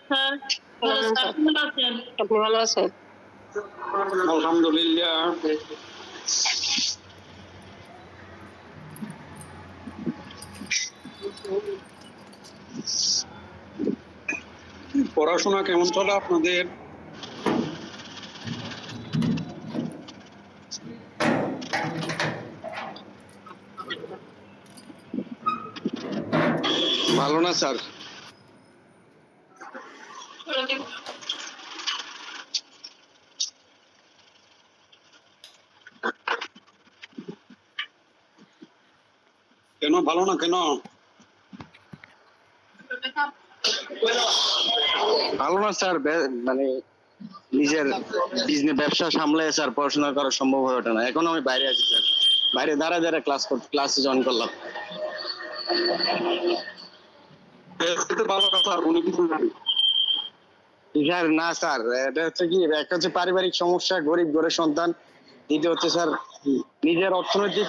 Sir আপনি ভালো আছেন? আলহামদুলিল্লাহ। পড়াশোনা কেমন চলে আপনাদের? ভালো না স্যার? কেন ভালো না কেন? ভালো না স্যার, মানে নিজের বিজনেস ব্যবসা সামলে স্যার পড়াশোনা করা সম্ভব হয়ে ওঠে না। এখন আমি বাইরে আছি স্যার, বাইরে দাঁড়ায় দাঁড়ায় ক্লাসে জয়েন করলাম। ভালো কথা, উনি কিছু জানেন স্যার? না স্যার, এটা হচ্ছে কি, একটা হচ্ছে পারিবারিক সমস্যা, গরিব ঘরের সন্তান। দ্বিতীয় হচ্ছে স্যার নিজের অর্থনৈতিক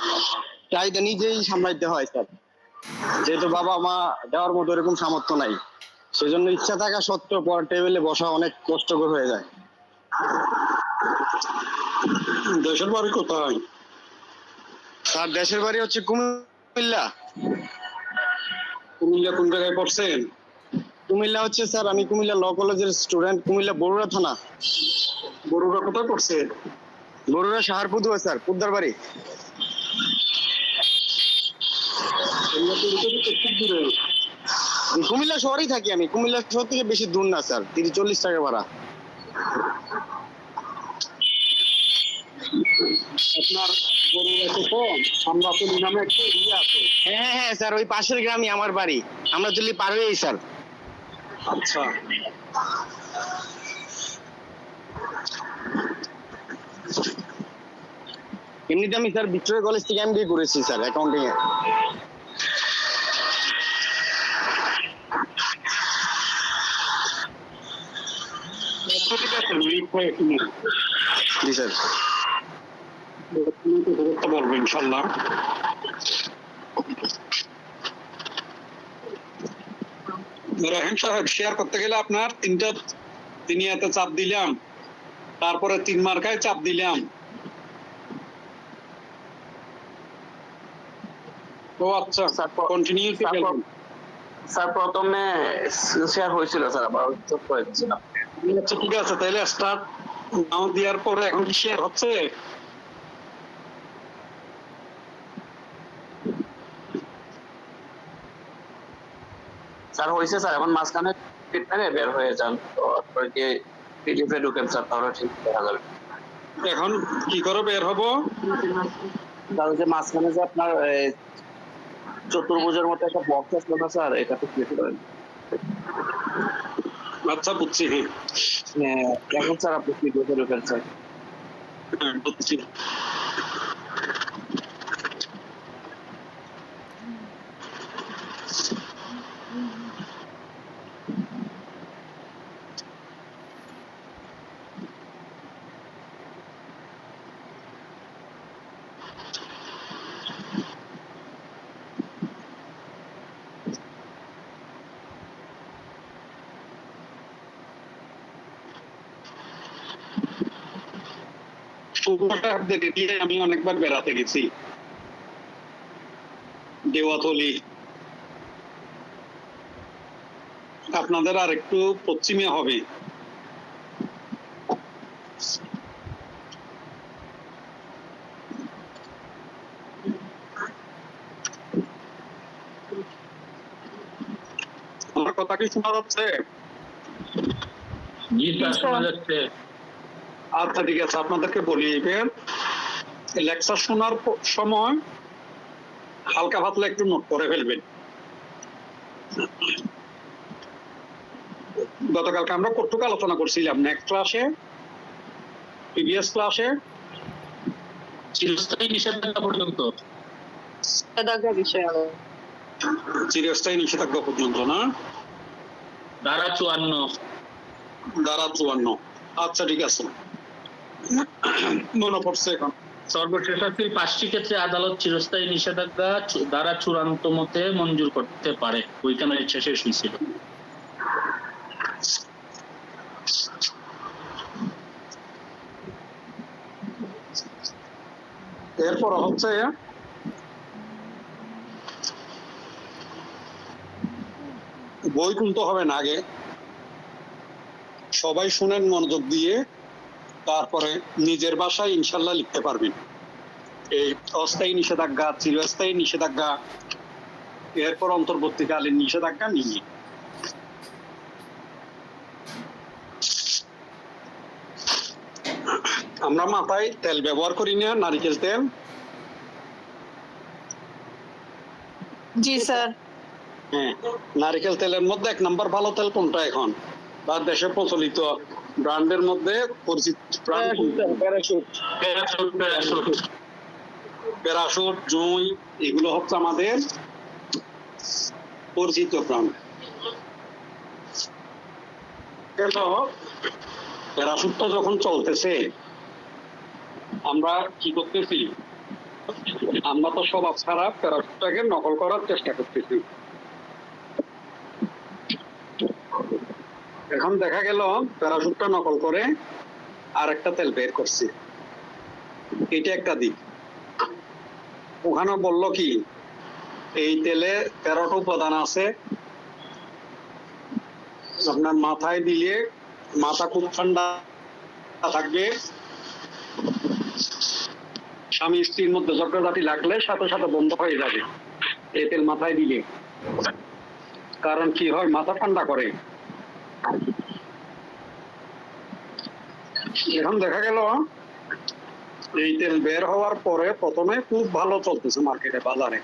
চাহিদা নিজেই সামলাইতে হয় স্যার, যেহেতু বাবা মা দেওয়ার মতো এরকম সামর্থ্য নাই। সেজন্য ইচ্ছা থাকা সত্ত্বেও পর টেবিলে বসা অনেক কষ্টকর হয়ে যায়। দেশের বাড়ি কোথায় স্যার? দেশের বাড়ি হচ্ছে কুমিল্লা। কুমিল্লা কোন জায়গায় পড়ছেন? কুমিল্লা হচ্ছে স্যার, আমি কুমিল্লা ল কলেজের স্টুডেন্ট, কুমিল্লা বরুড়া থানা। বরুড়া কোথায় পড়ছে? বরুড়া সাহারপুদুয়া স্যার, পুদ্দার বাড়ি। কুমিল্লা শহরেই থাকি আমি, কুমিল্লা শহর থেকে বেশি দূর না স্যার, 30-40 টাকা ভাড়া। আপনার আমরাতুলি নামে একটা এরিয়া আছে? হ্যাঁ হ্যাঁ স্যার, ওই পাশের গ্রামই আমার বাড়ি। আমরাতুলি পার হয়েই স্যার। আচ্ছা, এমনিতে আমি স্যার ভিক্টোরিয়া কলেজ থেকে এমবিএ করেছি স্যার, অ্যাকাউন্টিং এ। জি স্যার, বলবো ইনশাল্লাহ। রহিম সাহেব, শেয়ার করতে গেলে আপনার তিনিয়াতে চাপ দিলাম, তারপরে 3 মার্কায় চাপ দিলাম। ও আচ্ছা, কন্টিনিউ স্যার প্রথমে শেয়ার হয়েছিল স্যার, আবার চোখ করে দিয়েছিলাম। আচ্ছা ঠিক আছে, তাহলে স্টার্ট নাও দেওয়ার পরে এখন কি শেয়ার হচ্ছে? স্যার হয়েছে স্যার, এখন মাঝখানে বের হয়ে যান, তারপরে কি পিডিএফে ঢুকেন স্যার, তাহলে ঠিক দেখা যাবে। এখন কি করে বের হবো? স্যার যে মাঝখানে যে আপনার চতুর্ভুজের মতো একটা বক্স আসলো না স্যার, এটাতে ক্লিক করেন। আচ্ছা বুঝছি। হ্যাঁ, এখন স্যার আপনি পিডিএফে ঢুকেন স্যার। বুঝছি। আমি অনেকবার বেড়াতে গেছি দেওয়াতলি। আপনাদের আর একটু পশ্চিমে হবে। আমার কথা কি শোনা যাচ্ছে? জি স্যার, শোনা যাচ্ছে। আচ্ছা ঠিক আছে, আপনাদেরকে বলি, লেকচার শোনার সময় হালকা পাতলা একটু নোট করে ফেলবেন। গতকালকে আমরা কতটুকু আলোচনা করছিলাম নেক্সট ক্লাসে, প্রিভিয়াস ক্লাসে? চিরস্থায়ী নিষেধাজ্ঞা পর্যন্ত। চিরস্থায়ী নিষেধাজ্ঞা পর্যন্ত না? ধারা 54। ধারা 54। আচ্ছা ঠিক আছে, মনে পড়ছে এখন। সর্বশেষ আছে 5টি ক্ষেত্রে আদালত চিরস্থায়ী নিষেধাজ্ঞা দ্বারা চূড়ান্ত মতে মঞ্জুর করতে পারে, ওইখানে শেষ হয়েছিল। এরপর হচ্ছে বই তুলতে হবে না, আগে সবাই শুনেন মনোযোগ দিয়ে, তারপরে নিজের ভাষায় ইনশাল্লাহ লিখতে পারবেন। এই অস্থায়ী নিষেধাজ্ঞা, চিরস্থায়ী নিষেধাজ্ঞা, এরপর অন্তর্বর্তীকালীন নিষেধাজ্ঞা নিয়ে আমরা মাথায় তেল ব্যবহার করি না, নারিকেল তেল। জি স্যার। হ্যাঁ, নারিকেল তেলের মধ্যে 1 নম্বর ভালো তেল কোনটা এখন বা দেশে প্রচলিত ব্র্যান্ডের মধ্যে পরিচিত ব্র্যান্ড? প্যারাশুট, জুঁই, এগুলো হচ্ছে আমাদের পরিচিত ব্র্যান্ড। প্যারাশুটটা যখন চলতেছে আমরা কি করতেছি, আমরা তো স্বভাব ছাড়া প্যারাশুটটাকে নকল করার চেষ্টা করতেছি। এখন দেখা গেল প্যারাশুটটা নকল করে আরেকটা তেল বের করছে, এটা একটা দিক। ওখানে বললো কি এই তেলে 13টা উপাদান আছে, আপনার মাথায় দিলে মাথা খুব ঠান্ডা থাকবে, স্বামী স্ত্রীর মধ্যে ঝগড়াঝাটি লাগলে সাথে সাথে বন্ধ হয়ে যাবে এই তেল মাথায় দিলে। কারণ কি হয়, মাথা ঠান্ডা করে। এখন দেখা গেল এই তেল বের হওয়ার পরে প্রথমে খুব ভালো চলতেছে মার্কেটে, বাজারে।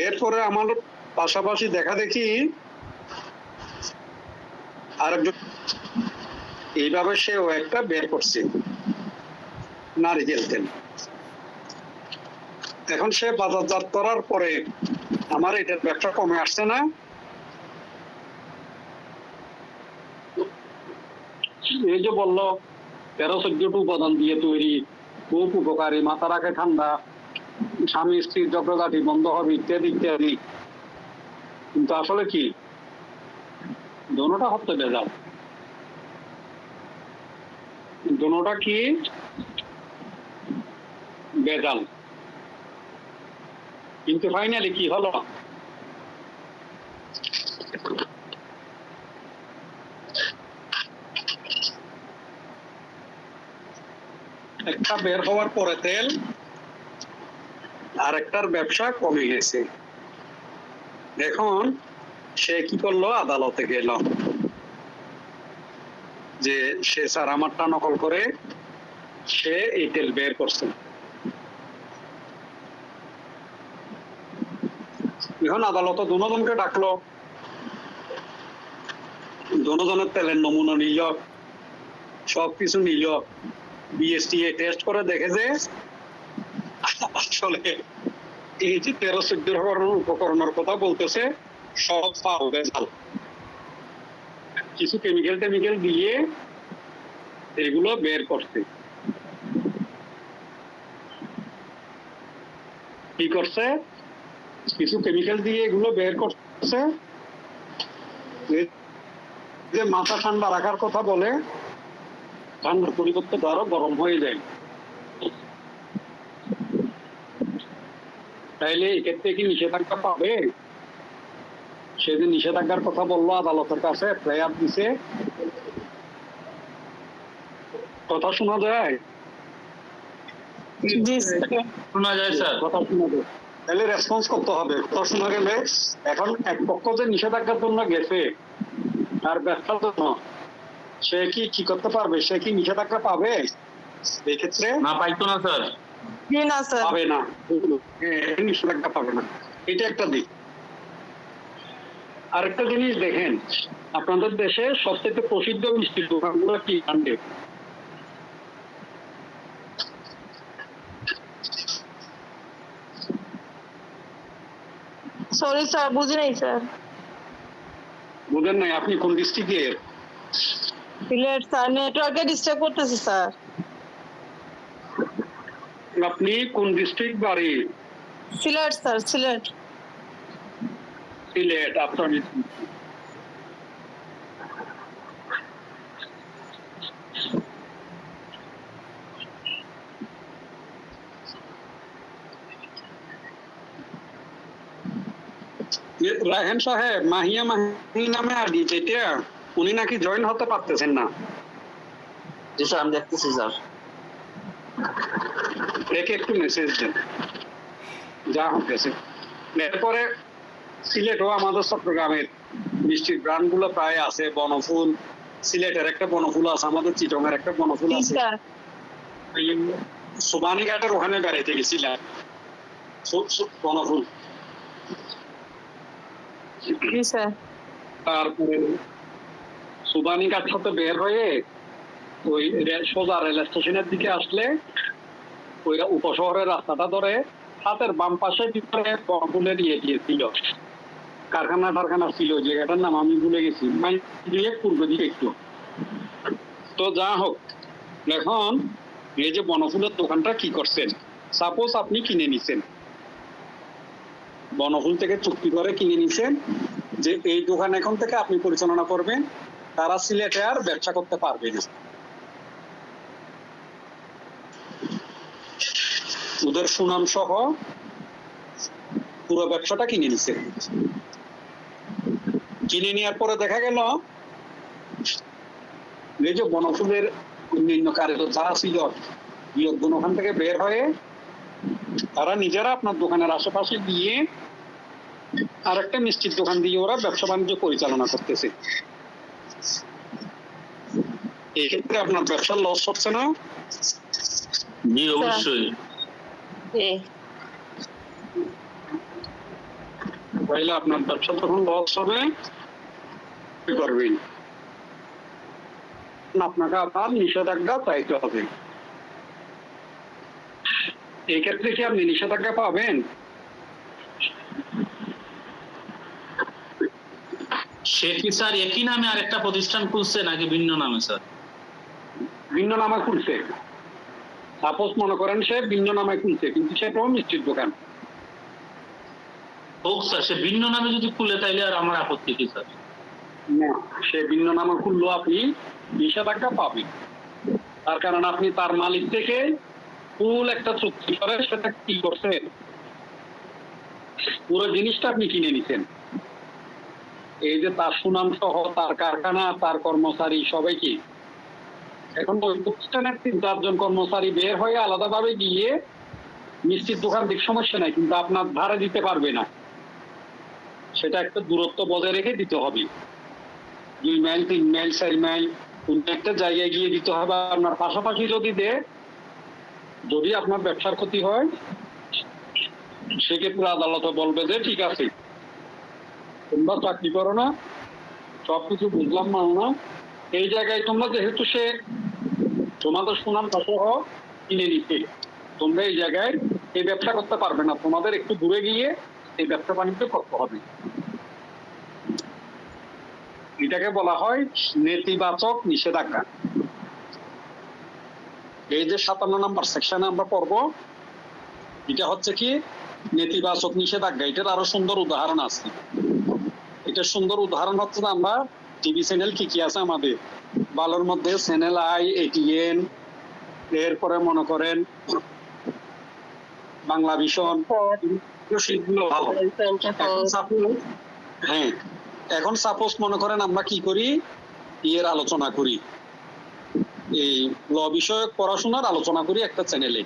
এরপরে আমার পাশাপাশি দেখা দেখি আরেকজন এইভাবে সেও একটা বের করছে নারিকেল তেল। এখন সে বাজারজাত করার পরে আমার এটার ব্যবসা কমে আসছে না? এই যে বললো 13-14টা উপাদান দিয়ে তৈরি, খুব উপকারী, মাথা রাখে ঠান্ডা, স্বামী স্ত্রীর ঝগড়াঝাটি বন্ধ হবে, ইত্যাদি ইত্যাদি। কিন্তু আসলে কি দোনোটা হচ্ছে ভেজাল, দোনোটা কি ভেজাল। কিন্তু ফাইনালি কি হলো, একটা বের হওয়ার পরে তেল আর একটার ব্যবসা কমে গেছে। এখন সে কি করলো, আদালতে গেল যে সে স্যার আমারটা নকল করে সে এই তেল বের করছে। এখন আদালত দুজনকে ডাকলো, দুজনের তেলের নমুনা নিল, সবকিছু নিল, বিএসটিএ টেস্ট করে দেখে যে আসলে এই যে 13-14 উপকরণের কথা বলতেছে সব ভেজাল, কিছু কেমিক্যাল দিয়ে এগুলো বের করছে। কি করছে, কিছু কেমিক্যাল দিয়ে এগুলো বের করছে। যে মাথা ঠান্ডা রাখার কথা বলে, ঠান্ডার পরিবর্তে আরো গরম হয়ে যায়। তাইলে এক্ষেত্রে কি নিষেধাজ্ঞা পাবে? সেদিন নিষেধাজ্ঞার কথা বললো আদালতের কাছে, প্রেয়ার দিছে, কথা শোনা যায়? জি স্যার। শোনা যায় স্যার। কথা শোনা যায়, তাহলে রেসপন্স করতে হবে। কথা শোনা গেলে এখন এক পক্ষ যে নিষেধাজ্ঞার জন্য গেছে আর ব্যবসার জন্য, সে কি করতে পারবে? সে কি নিষেধাজ্ঞা পাবে এক্ষেত্রে? না, পাইতো না স্যার। জি না স্যার। পাবে না, নিষেধাজ্ঞা পাবে না, এটা একটা দিক। আরেকটা জিনিস দেখেন, আপনাদের দেশে সবচেয়ে প্রসিদ্ধ মিষ্টির দোকানগুলো কি আনবে? সরি স্যার, বুঝি নাই স্যার। বুঝেন নাই? আপনি কোন ডিস্ট্রিক্টের? সিলেট স্যার, নেটওয়ার্কে ডিস্টার্ব করতেছে স্যার। আপনি কোন ডিস্ট্রিক্ট বাড়ি? সিলেট স্যার, সিলেট। সিলেট। আপনার রায়হান সাহেব, মাহিয়া মাহি নামে আইডি যেটা, উনি নাকি জয়েন হতে পারতেছেন না। জি স্যার, আমি দেখতেছি স্যার। একে একটু মেসেজ দেন যা হতেছে। এরপরে সিলেটও আমাদের চট্টগ্রামের মিষ্টির ব্র্যান্ড গুলো প্রায় আছে। বনফুল, সিলেটের একটা বনফুল আছে, আমাদের চিটংয়ের একটা বনফুল জি আছে। স্যার। এই সুবানি ঘাটের ওখানে বেড়াইতে গেছিলাম, বনফুল। জি স্যার। তারপরে সুবানি ঘাট হতে বের হয়ে ওই সোজা রেল স্টেশনের দিকে আসলে ওই উপশহরের রাস্তাটা ধরে হাতের বাম পাশে ভিতরে বনফুলের ইয়ে দিয়েছিল, কারখানা টারখানা ছিল, জায়গাটার নাম আমি ভুলে গেছি, দিয়ে পূর্ব দিকে একটু। তো যা হোক, এখন এই যে বনফুলের দোকানটা কি করছেন, সাপোজ আপনি কিনে নিছেন, বনফুল থেকে চুক্তি করে কিনে নিছেন যে এই দোকান এখন থেকে আপনি পরিচালনা করবেন, তারা সিলেটে আর ব্যবসা করতে পারবে না। ওদের সুনাম সহ পুরো ব্যবসাটা কিনে নিছে। কিনে নেওয়ার পরে দেখা গেল এই যে বনফুলের অন্যান্য কারিগর যারা ছিল, লোকজন ওখান থেকে বের হয়ে তারা নিজেরা আপনার দোকানের আশেপাশে গিয়ে আর একটা মিষ্টির দোকান দিয়ে ওরা ব্যবসা বাণিজ্য পরিচালনা করতেছে। এক্ষেত্রে আপনার ব্যবসার লস হচ্ছে না? জি অবশ্যই। তাইলে আপনার ব্যবসা তখন লস হবে, কি করবেন? আপনাকে আপনার নিষেধাজ্ঞা চাইতে হবে। এই ক্ষেত্রে কি আপনি নিষেধাজ্ঞা পাবেন? সে কি স্যার একই নামে আরেকটা প্রতিষ্ঠান খুলছে নাকি ভিন্ন নামে স্যার? ভিন্ন নামে খুলছে। সাপোজ মনে করেন সে ভিন্ন নামে খুলছে, কিন্তু সেটাও মিষ্টির দোকান। হোক স্যার, সে ভিন্ন নামে যদি খুলে তাইলে আর আমার আপত্তি কি স্যার? না, সে ভিন্ন নামে খুললেও আপনি নিষেধাজ্ঞা পাবেন। তার কারণ আপনি তার মালিক থেকে ফুল একটা চুক্তি করে সেটা কি করছেন, পুরো জিনিসটা আপনি কিনে নিছেন। এই যে তার সুনাম সহ তার কারখানা, তার কর্মচারী সবাইকে, এখন ওই প্রতিষ্ঠানের 3-4 কর্মচারী বের হয়ে আলাদাভাবে গিয়ে মিষ্টির দোকান দিক সমস্যা নাই, কিন্তু আপনার ধারে দিতে পারবে না। সেটা একটা দূরত্ব বজায় রেখে দিতে হবে, 2 মাইল 3 মাইল 4 মাইল কোন একটা জায়গায় গিয়ে দিতে হবে। আপনার পাশাপাশি যদি আপনার ব্যবসার ক্ষতি হয়, সেক্ষেত্রে আদালত বলবে যে ঠিক আছে, তোমরা চাকরি করো না, সবকিছু বুঝলাম মানো না, এই জায়গায় তোমরা যেহেতু সে তোমাদের সুনাম সহ কিনে নিতে, তোমরা এই জায়গায় এই ব্যবসা করতে পারবে না, তোমাদের একটু দূরে গিয়ে এই ব্যবসা বাণিজ্য করতে হবে। এটাকে বলা হয় নেতিবাচক নিষেধাজ্ঞা। এই যে 57 নম্বর সেকশনে আমরা পড়বো, এটা হচ্ছে কি নেতিবাচক নিষেধাজ্ঞা। এটার আরো সুন্দর উদাহরণ আছে। এটা সুন্দর উদাহরণ হচ্ছে যে আমরা টিভি চ্যানেল কি কি আছে আমাদের ভালোর মধ্যে, চ্যানেল আই, এটিএন, এরপরে মনে করেন বাংলা ভিশন, হ্যাঁ। এখন সাপোজ মনে করেন আমরা কি করি, এর আলোচনা করি, এই ল বিষয়ক পড়াশোনার আলোচনা করি একটা চ্যানেলে।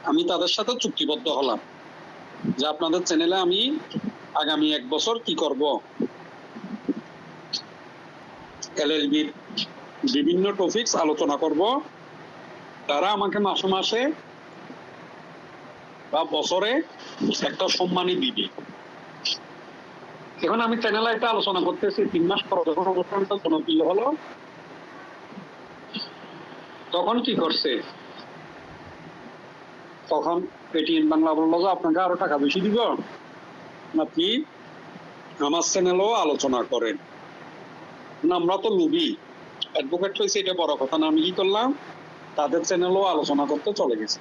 আমি তাদের সাথে চুক্তিবদ্ধ হলাম যে আপনাদের চ্যানেলে আমি আগামী 1 বছর কি করব, এলএলবির বিভিন্ন টপিকস আলোচনা করব। তারা আমাকে মাসে মাসে বা বছরে একটা সম্মানী দিবে। এখন আমি চ্যানেলে একটা আলোচনা করতেছি, 3 মাস পর যখন অনুষ্ঠানটা জনপ্রিয় হলো, তখন কি করছে, তখন এটিএন বাংলা বললো যে আপনাকে আরো টাকা বেশি দিব, আপনি আমার চ্যানেলও আলোচনা করেন। আমরা তো লোভী, অ্যাডভোকেট হয়েছে এটা বড় কথা না, আমি কি করলাম তাদের চ্যানেলও আলোচনা করতে চলে গেছে।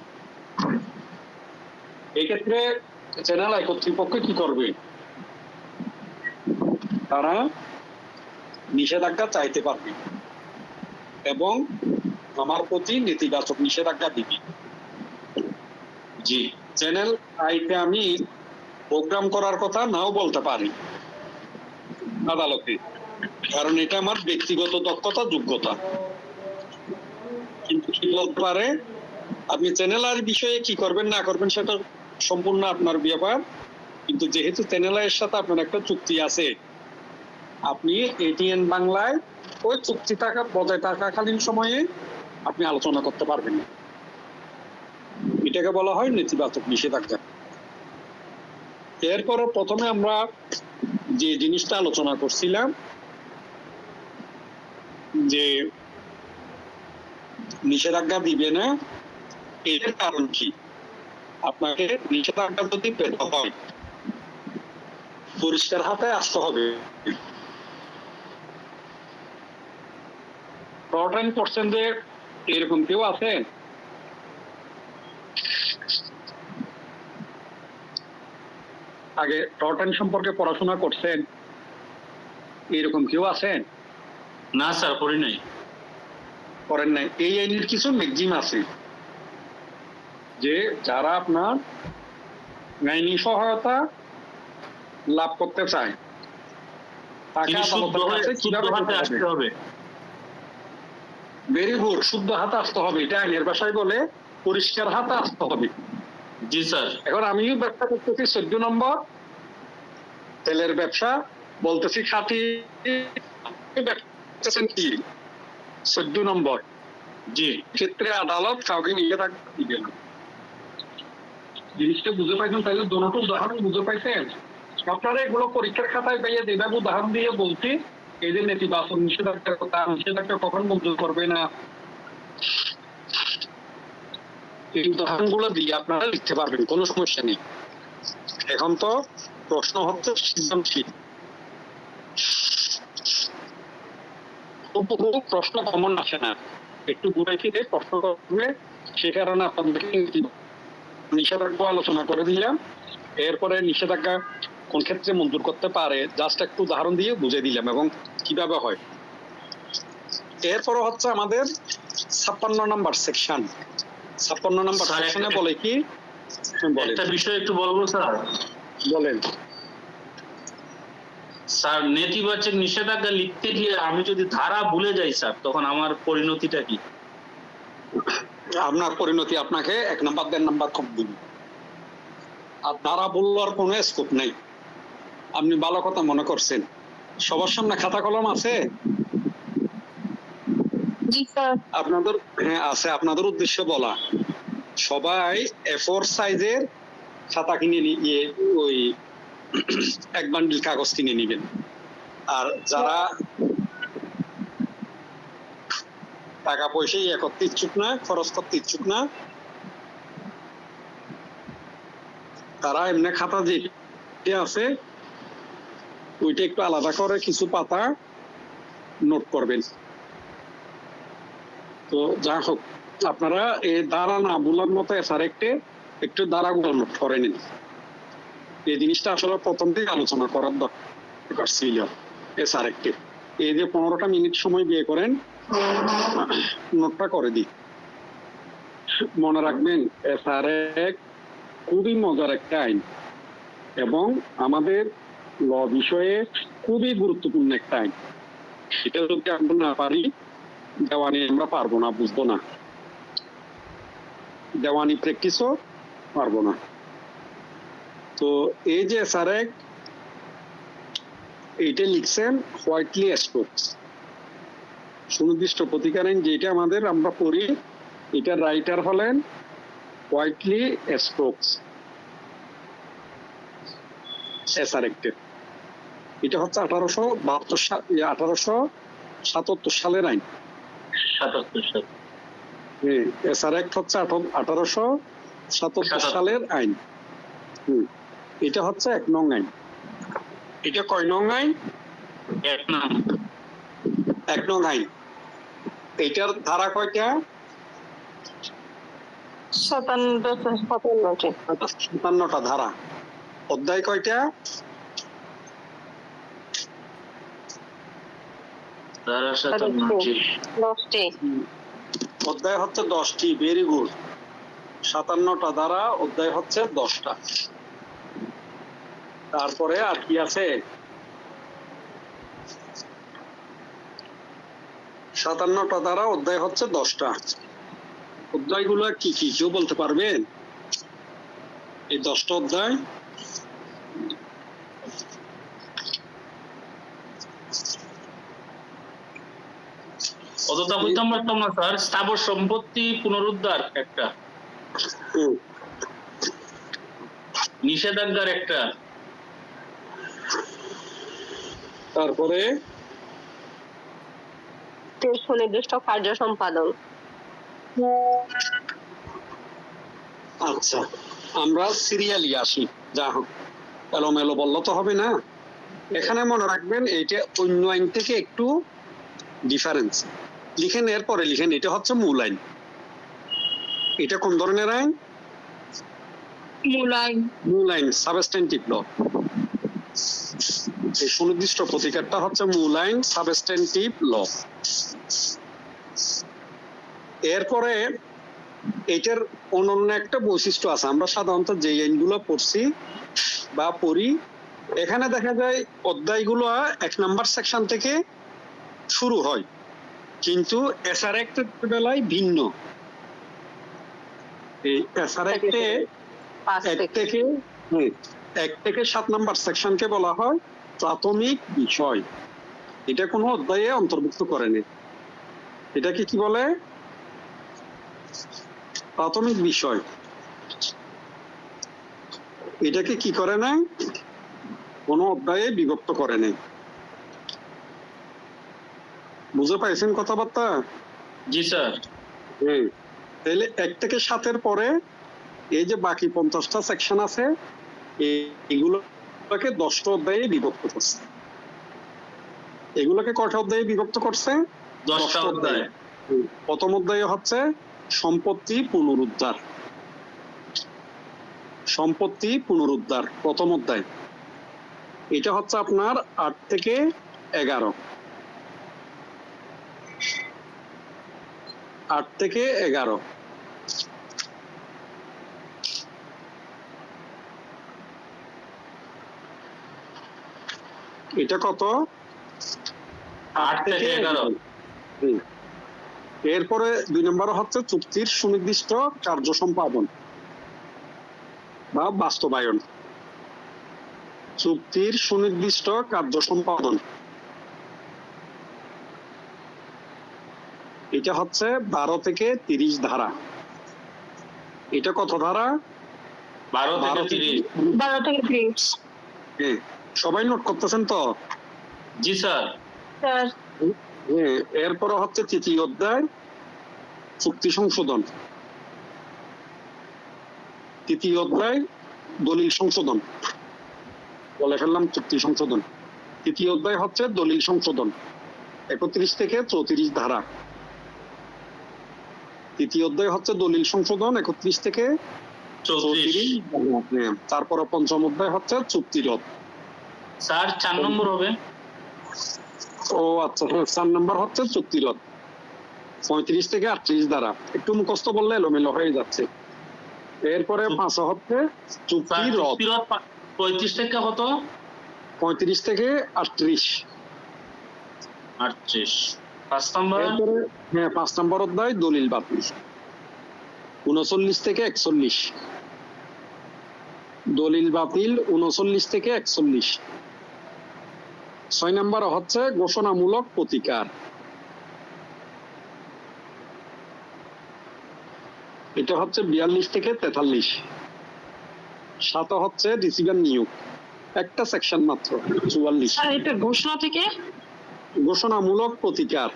এই ক্ষেত্রে চ্যানেল আই কর্তৃপক্ষ কি করবে, তারা নিষেধাজ্ঞা চাইতে পারবে এবং আমার প্রতি নেতিবাচক নিষেধাজ্ঞা দিবে। জি, চ্যানেল আইতে আমি প্রোগ্রাম করার কথা নাও বলতে পারি আদালতে, কারণ এটা আমার ব্যক্তিগত দক্ষতা যোগ্যতা, কিন্তু কি বলতে পারে আপনি চ্যানেল আর বিষয়ে কি করবেন না করবেন সেটা সম্পূর্ণ আপনার ব্যাপার, কিন্তু যেহেতু চ্যানেল এর সাথে আপনার একটা চুক্তি আছে, আপনি এটিএন বাংলায় ওই চুক্তি থাকা বজায় থাকাকালীন সময়ে আপনি আলোচনা করতে পারবেন না। এটাকে বলা হয় নেতিবাচক নিষেধাজ্ঞা। এরপরে প্রথমে আমরা যে জিনিসটা আলোচনা করছিলাম যে নিষেধাজ্ঞা দিবে না, এর কারণ কি? আপনাকে নিষেধাজ্ঞা যদি পেতে হয় পরিষ্কার হাতে আসতে হবে। 10% এরকম কেউ আছেন? আগে টর্টেন সম্পর্কে পড়াশোনা করছেন এরকম কেউ আছেন? না স্যার, করি নাই। করেন নাই? এই আইনের কিছু ম্যাগজিম আছে যে যারা আপনার আইনি সহায়তা লাভ করতে চায় তাকে তিনি শুদ্ধ আদালতের হয়ে কাছে শুদ্ধ কিভাবে হাতে যেতে আসতে হবে? হবে। ভেরি গুড, শুদ্ধ হাতে আসতে হবে, এটা আইনের ভাষায় বলে পরিষ্কার হাতে আসতে হবে। জি স্যার। এখন আমিও ব্যবসা করতেছি 14 নম্বর তেলের ব্যবসা, বলতেছি খাঁটি কি 14 নম্বর। জি ক্ষেত্রে আদালত কাউকে নিষেধাজ্ঞা দিবে না। জিনিসটা বুঝে পাইছেন? তাহলে দুটো উদাহরণ বুঝে পাইছেন? আপনারা এগুলো পরীক্ষার খাতায় পাইয়ে যেভাবে উদাহরণ দিয়ে বলছি, এই যে নেতিবাচক নিষেধাজ্ঞার কথা, নিষেধাজ্ঞা কখন মঞ্জুর করবে না, এই উদাহরণগুলো দিয়ে আপনারা লিখতে পারবেন, কোনো সমস্যা নেই। এখন তো প্রশ্ন হচ্ছে সৃজনশীল, প্রশ্ন কমন আসে না, একটু ঘুরে ফিরে প্রশ্ন করবে, সে কারণে আপনাদেরকে নিষেধাজ্ঞা আলোচনা করে দিলাম। এরপরে নিষেধাজ্ঞা কোন ক্ষেত্রে মঞ্জুর করতে পারে জাস্ট একটু উদাহরণ দিয়ে বুঝে দিলাম এবং কিভাবে হয়। এরপরে হচ্ছে আমাদের 56 নাম্বার সেকশন। 56 নাম্বার স্যার, সেকশনে বলে কি? বলেন একটা বিষয় একটু বলবো স্যার। বলেন। স্যার, নেতিবাচক নিষেধাজ্ঞা লিখতে গিয়ে আমি যদি ধারা ভুলে যাই স্যার, তখন আমার পরিণতিটা কি? আপনার পরিণতি আপনাকে 1 নাম্বার 1.5 নাম্বার কম দিবে, আর ধারা বলবার কোনো স্কোপ নেই। আপনি ভালো কথা মনে করছেন। সবার সামনে খাতা কলম আছে? জি স্যার। আপনাদের? হ্যাঁ আছে। আপনাদের উদ্দেশ্য বলা, সবাই A4 সাইজের খাতা কিনে নিয়ে ওই 1 বান্ডিল কাগজ কিনে নিবেন। আর যারা টাকা পয়সা করতে ইচ্ছুক না, খরচ করতে ইচ্ছুক না, তারা এমনি খাতা যে আছে ওইটা একটু আলাদা করে কিছু পাতা নোট করবেন। তো যা হোক, আপনারা এই দ্বারা না বলার মতো একটু দ্বারাগুলো নোট করে নিন। এই জিনিসটা আসলে প্রথম থেকে আলোচনা করার দরকার ছিল। এসআরএক্টে এই যে 15টা মিনিট সময় বিয়ে করেন, নোটটা করে দিই। মনে রাখবেন, এসআরএক্ট খুবই মজার একটা আইন এবং আমাদের ল বিষয়ে খুবই গুরুত্বপূর্ণ একটা আইন। সেটা যদি আমরা না পারি, দেওয়ানি আমরা পারবো না, বুঝবো না, দেওয়ানি প্র্যাকটিসও পারবো না। তো এই যে এসআরএক্ট, এইটা লিখছেন হোয়াইটলি স্টোকস, সুনির্দিষ্ট প্রতিকার আইন, যেটা আমাদের আমরা পড়ি, এটা রাইটার হলেন হোয়াইটলি স্টোকস এসআরএক্টের। এটা হচ্ছে 1877 সালের আইন। 77 সাল। এসআরএক্ট হচ্ছে 1877 সালের আইন। এটা হচ্ছে 1 নং আইন। এটা কয় নং আইন? 1 নং। 1 নং আইন। এইটার ধারা কয়টা? 57টি 57টা ধারা। অধ্যায় কয়টা? ধারা 57টি। 10টি অধ্যায় হচ্ছে 10টি। Very good. 57টা ধারা, অধ্যায় হচ্ছে 10টা। তারপরে আর কি আছে? 57টা ধারা, অধ্যায় হচ্ছে 10টা। অধ্যায়গুলো কি কি কেউ বলতে পারবেন? এই 10টা অধ্যায় অতটা বুঝতাম পারতাম না স্যার। স্থাবর সম্পত্তি পুনরুদ্ধার একটা, হুম, নিষেধাজ্ঞার একটা, তারপরে সুনির্দিষ্ট কার্য সম্পাদন। আচ্ছা, আমরা সিরিয়ালি আসি। যা হোক, এলোমেলো বললে তো হবে না। এখানে মনে রাখবেন এইটা অন্য আইন থেকে একটু ডিফারেন্স। লিখেন, এরপরে লিখেন এটা হচ্ছে মূল আইন। এটা কোন ধরনের আইন? মূল আইন, সাবস্টেন্টিভ ল। এই সুনির্দিষ্ট প্রতিকারটা হচ্ছে মূল আইন, সাবস্টেন্টিভ ল। এরপরে এটার অনন্য একটা বৈশিষ্ট্য আছে। আমরা সাধারণত যে আইনগুলো পড়ছি বা পড়ি, এখানে দেখা যায় অধ্যায়গুলো 1 নম্বর সেকশন থেকে শুরু হয়, কিন্তু এসআর অ্যাক্টের বেলায় ভিন্ন। এই এসআর অ্যাক্টে 1 থেকে 7 নম্বর সেকশনকে বলা হয় প্রাথমিক বিষয়। এটা কোনো অধ্যায়ে অন্তর্ভুক্ত করেনি। এটাকে কি বলে? প্রাথমিক বিষয়। এটাকে কি করে না? কোনো অধ্যায়ে বিভক্ত করে নেই। বুঝে পাইছেন কথাবার্তা? জি স্যার। তাহলে 1 থেকে 7-এর পরে এই যে বাকি 50টা সেকশন আছে, এগুলোকে 10টা অধ্যায়ে বিভক্ত করছে। এগুলোকে কয়টা অধ্যায়ে বিভক্ত করছে? 10টা অধ্যায়। প্রথম অধ্যায় হচ্ছে সম্পত্তি পুনরুদ্ধার। সম্পত্তি পুনরুদ্ধার প্রথম অধ্যায়। এটা হচ্ছে আপনার 8 থেকে 11। 8 থেকে 11। এটা কত? 8 থেকে 11। এরপরে 2 নম্বর হচ্ছে চুক্তির সুনির্দিষ্ট কার্য সম্পাদন বা বাস্তবায়ন। চুক্তির সুনির্দিষ্ট কার্য সম্পাদন, এটা হচ্ছে 12 থেকে 30 ধারা। এটা কত ধারা? 12 থেকে 30। হ্যাঁ, সবাই নোট করতেছেন তো? জি স্যার। এরপরে হচ্ছে 3য় অধ্যায় চুক্তি সংশোধন। 3য় অধ্যায় দলিল সংশোধন। বলে ফেললাম চুক্তি সংশোধন। 3য় অধ্যায় হচ্ছে দলিল সংশোধন, 31 থেকে 34 ধারা। 3য় অধ্যায় হচ্ছে দলিল সংশোধন, 31 থেকে 34। তারপরে 5ম অধ্যায় হচ্ছে চুক্তি রদ। স্যার 4 নম্বর হবে। ও আচ্ছা, 4 নম্বর হচ্ছে চুক্তি রদ, 35 থেকে 38 ধারা। একটু মুখস্থ বললে এলোমেলো হয়ে যাচ্ছে। এরপরে 5 হচ্ছে চুক্তি রদ, 35 থেকে কত? 35 থেকে 38। 38। 5 নম্বর। এরপরে 5 নম্বর অধ্যায় দলিল বাতিল, 39 থেকে 41। দলিল বাতিল 39 থেকে 41। 6 নম্বর হচ্ছে ঘোষণামূলক প্রতিকার। এটা হচ্ছে 42 থেকে 43। 7 হচ্ছে রিসিভার নিয়োগ, একটা সেকশন মাত্র, 44। এটা ঘোষণা থেকে ঘোষণামূলক প্রতিকার।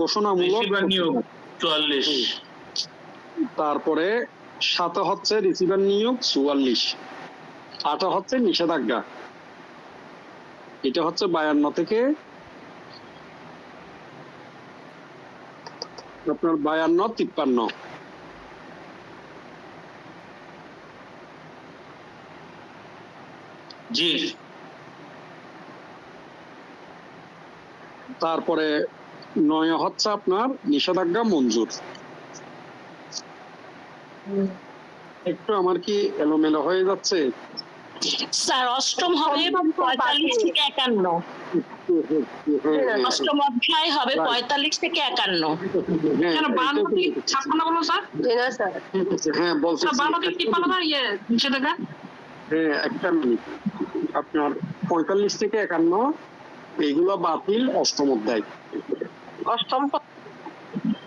ঘোষণামূলক নিয়োগ 44। তারপরে 7 হচ্ছে রিসিভার নিয়োগ 44। 8 হচ্ছে নিষেধাজ্ঞা, এটা হচ্ছে 52 থেকে আপনার 52-53। জি তারপরে 9 হচ্ছে আপনার নিষেধাজ্ঞা মঞ্জুর। একটু আমার কি এলোমেলো হয়ে যাচ্ছে? স্যার অষ্টম হবে 45 থেকে 51। অষ্টম অধ্যায় হবে 45 থেকে 51। কেন 52 থেকে 56 বলো স্যার? জি না স্যার। হ্যাঁ বলছি। স্যার 52 থেকে 53 না নিষেধাজ্ঞা? হ্যাঁ একটা মিনিট। আপনার 45 থেকে 51 এইগুলো বাতিল অষ্টম অধ্যায়। অষ্টম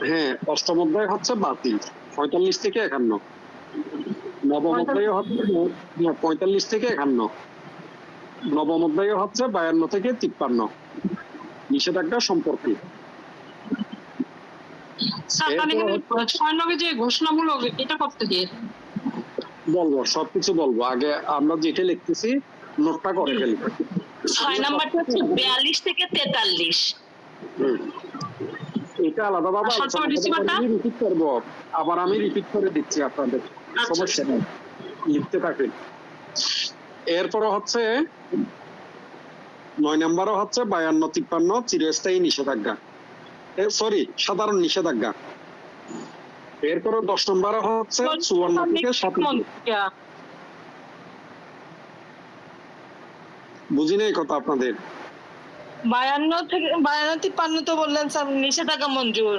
হ্যাঁ অষ্টম অধ্যায় হচ্ছে বাতিল 45 থেকে 51। নবম অধ্যায় হচ্ছে 45 থেকে 51। নবম অধ্যায় হচ্ছে 52 থেকে 53 নিষেধাজ্ঞা সম্পর্কে। স্যার তাহলে এখানে 6 নম্বরে যে ঘোষণামূলক এটা কত থেকে? বলবো সবকিছু বলবো, আগে আমরা যেটা লিখতেছি নোটটা করে ফেলবো। 6 নাম্বারটা হচ্ছে 42 থেকে 43। এটা আলাদা ভাবে আর সবসময় রিসিভারটা? রিপিট করবো, আবার আমি রিপিট করে দিচ্ছি আপনাদের, সমস্যা নেই, লিখতে থাকেন। এরপরে হচ্ছে 9 নম্বরও হচ্ছে 52-53 চিরস্থায়ী নিষেধাজ্ঞা, সরি সাধারণ নিষেধাজ্ঞা। এরপরে 10 নম্বরে হচ্ছে 54 থেকে 57। বুঝি নাই কথা আপনাদের। 52 থেকে 52-53 তো বললেন স্যার নিষেধাজ্ঞা মঞ্জুর।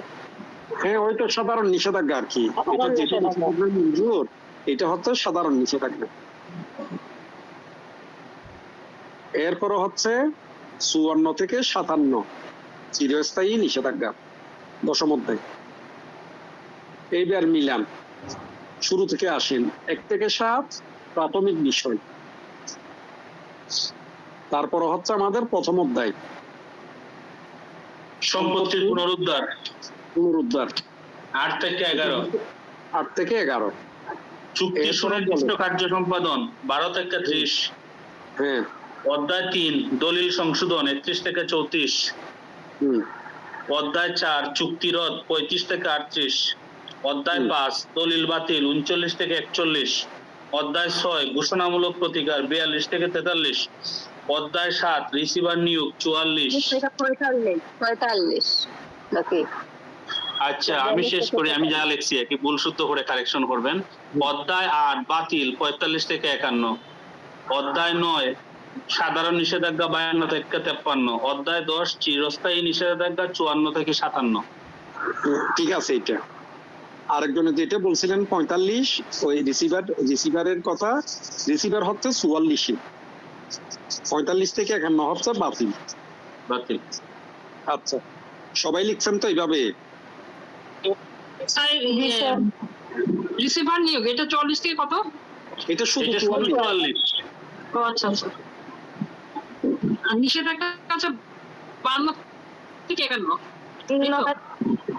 হ্যাঁ ওই তো সাধারণ নিষেধাজ্ঞা আর কি, এটা যেটা নিষেধাজ্ঞা মঞ্জুর এটা হচ্ছে সাধারণ নিষেধাজ্ঞা। এরপরে হচ্ছে 54 থেকে 57 চিরস্থায়ী নিষেধাজ্ঞা, দশম অধ্যায়। এইবার মিলান, শুরু থেকে আসেন। 1 থেকে 7 প্রাথমিক বিষয়। তারপর হচ্ছে আমাদের প্রথম অধ্যায় সম্পত্তির পুনরুদ্ধার পুনরুদ্ধার 8 থেকে 11। 8 থেকে 11। চুক্তি সুনির্দিষ্ট কার্য সম্পাদন 12 থেকে 30। হ্যাঁ অধ্যায় 3 দলিল সংশোধন 31 থেকে 34। অধ্যায় 4 চুক্তি রদ 35 থেকে 38। অধ্যায় 5 দলিল বাতিল 39 থেকে 41। অধ্যায় 6 ঘোষণামূলক প্রতিকার 42 থেকে 43। অধ্যায় 7 রিসিভার নিয়োগ 44। এটা 45 নাকি? আচ্ছা আমি শেষ করি, আমি যা লিখছি কি ভুল শুদ্ধ করে কারেকশন করবেন। অধ্যায় 8 বাতিল 45 থেকে 51। অধ্যায় 9 সাধারণ নিষেধাজ্ঞা 52 থেকে 53। অধ্যায় 10 চিরস্থায়ী নিষেধাজ্ঞা 54 থেকে 57। ঠিক আছে। এটা আরেকজনে যেটা বলছিলেন 45 ওই রিসিভারের কথা, রিসিভার হচ্ছে 44। 45 থেকে 51 হচ্ছে বাতিল। বাতিল। আচ্ছা সবাই লিখছেন তো এইভাবে? স্যার রিসিভার নিয়োগ এটা 40 থেকে কত? এটা শুধু এটা শুধু 44। ও আচ্ছা আচ্ছা। আর নিষেধাজ্ঞা আছে 52 থেকে 51।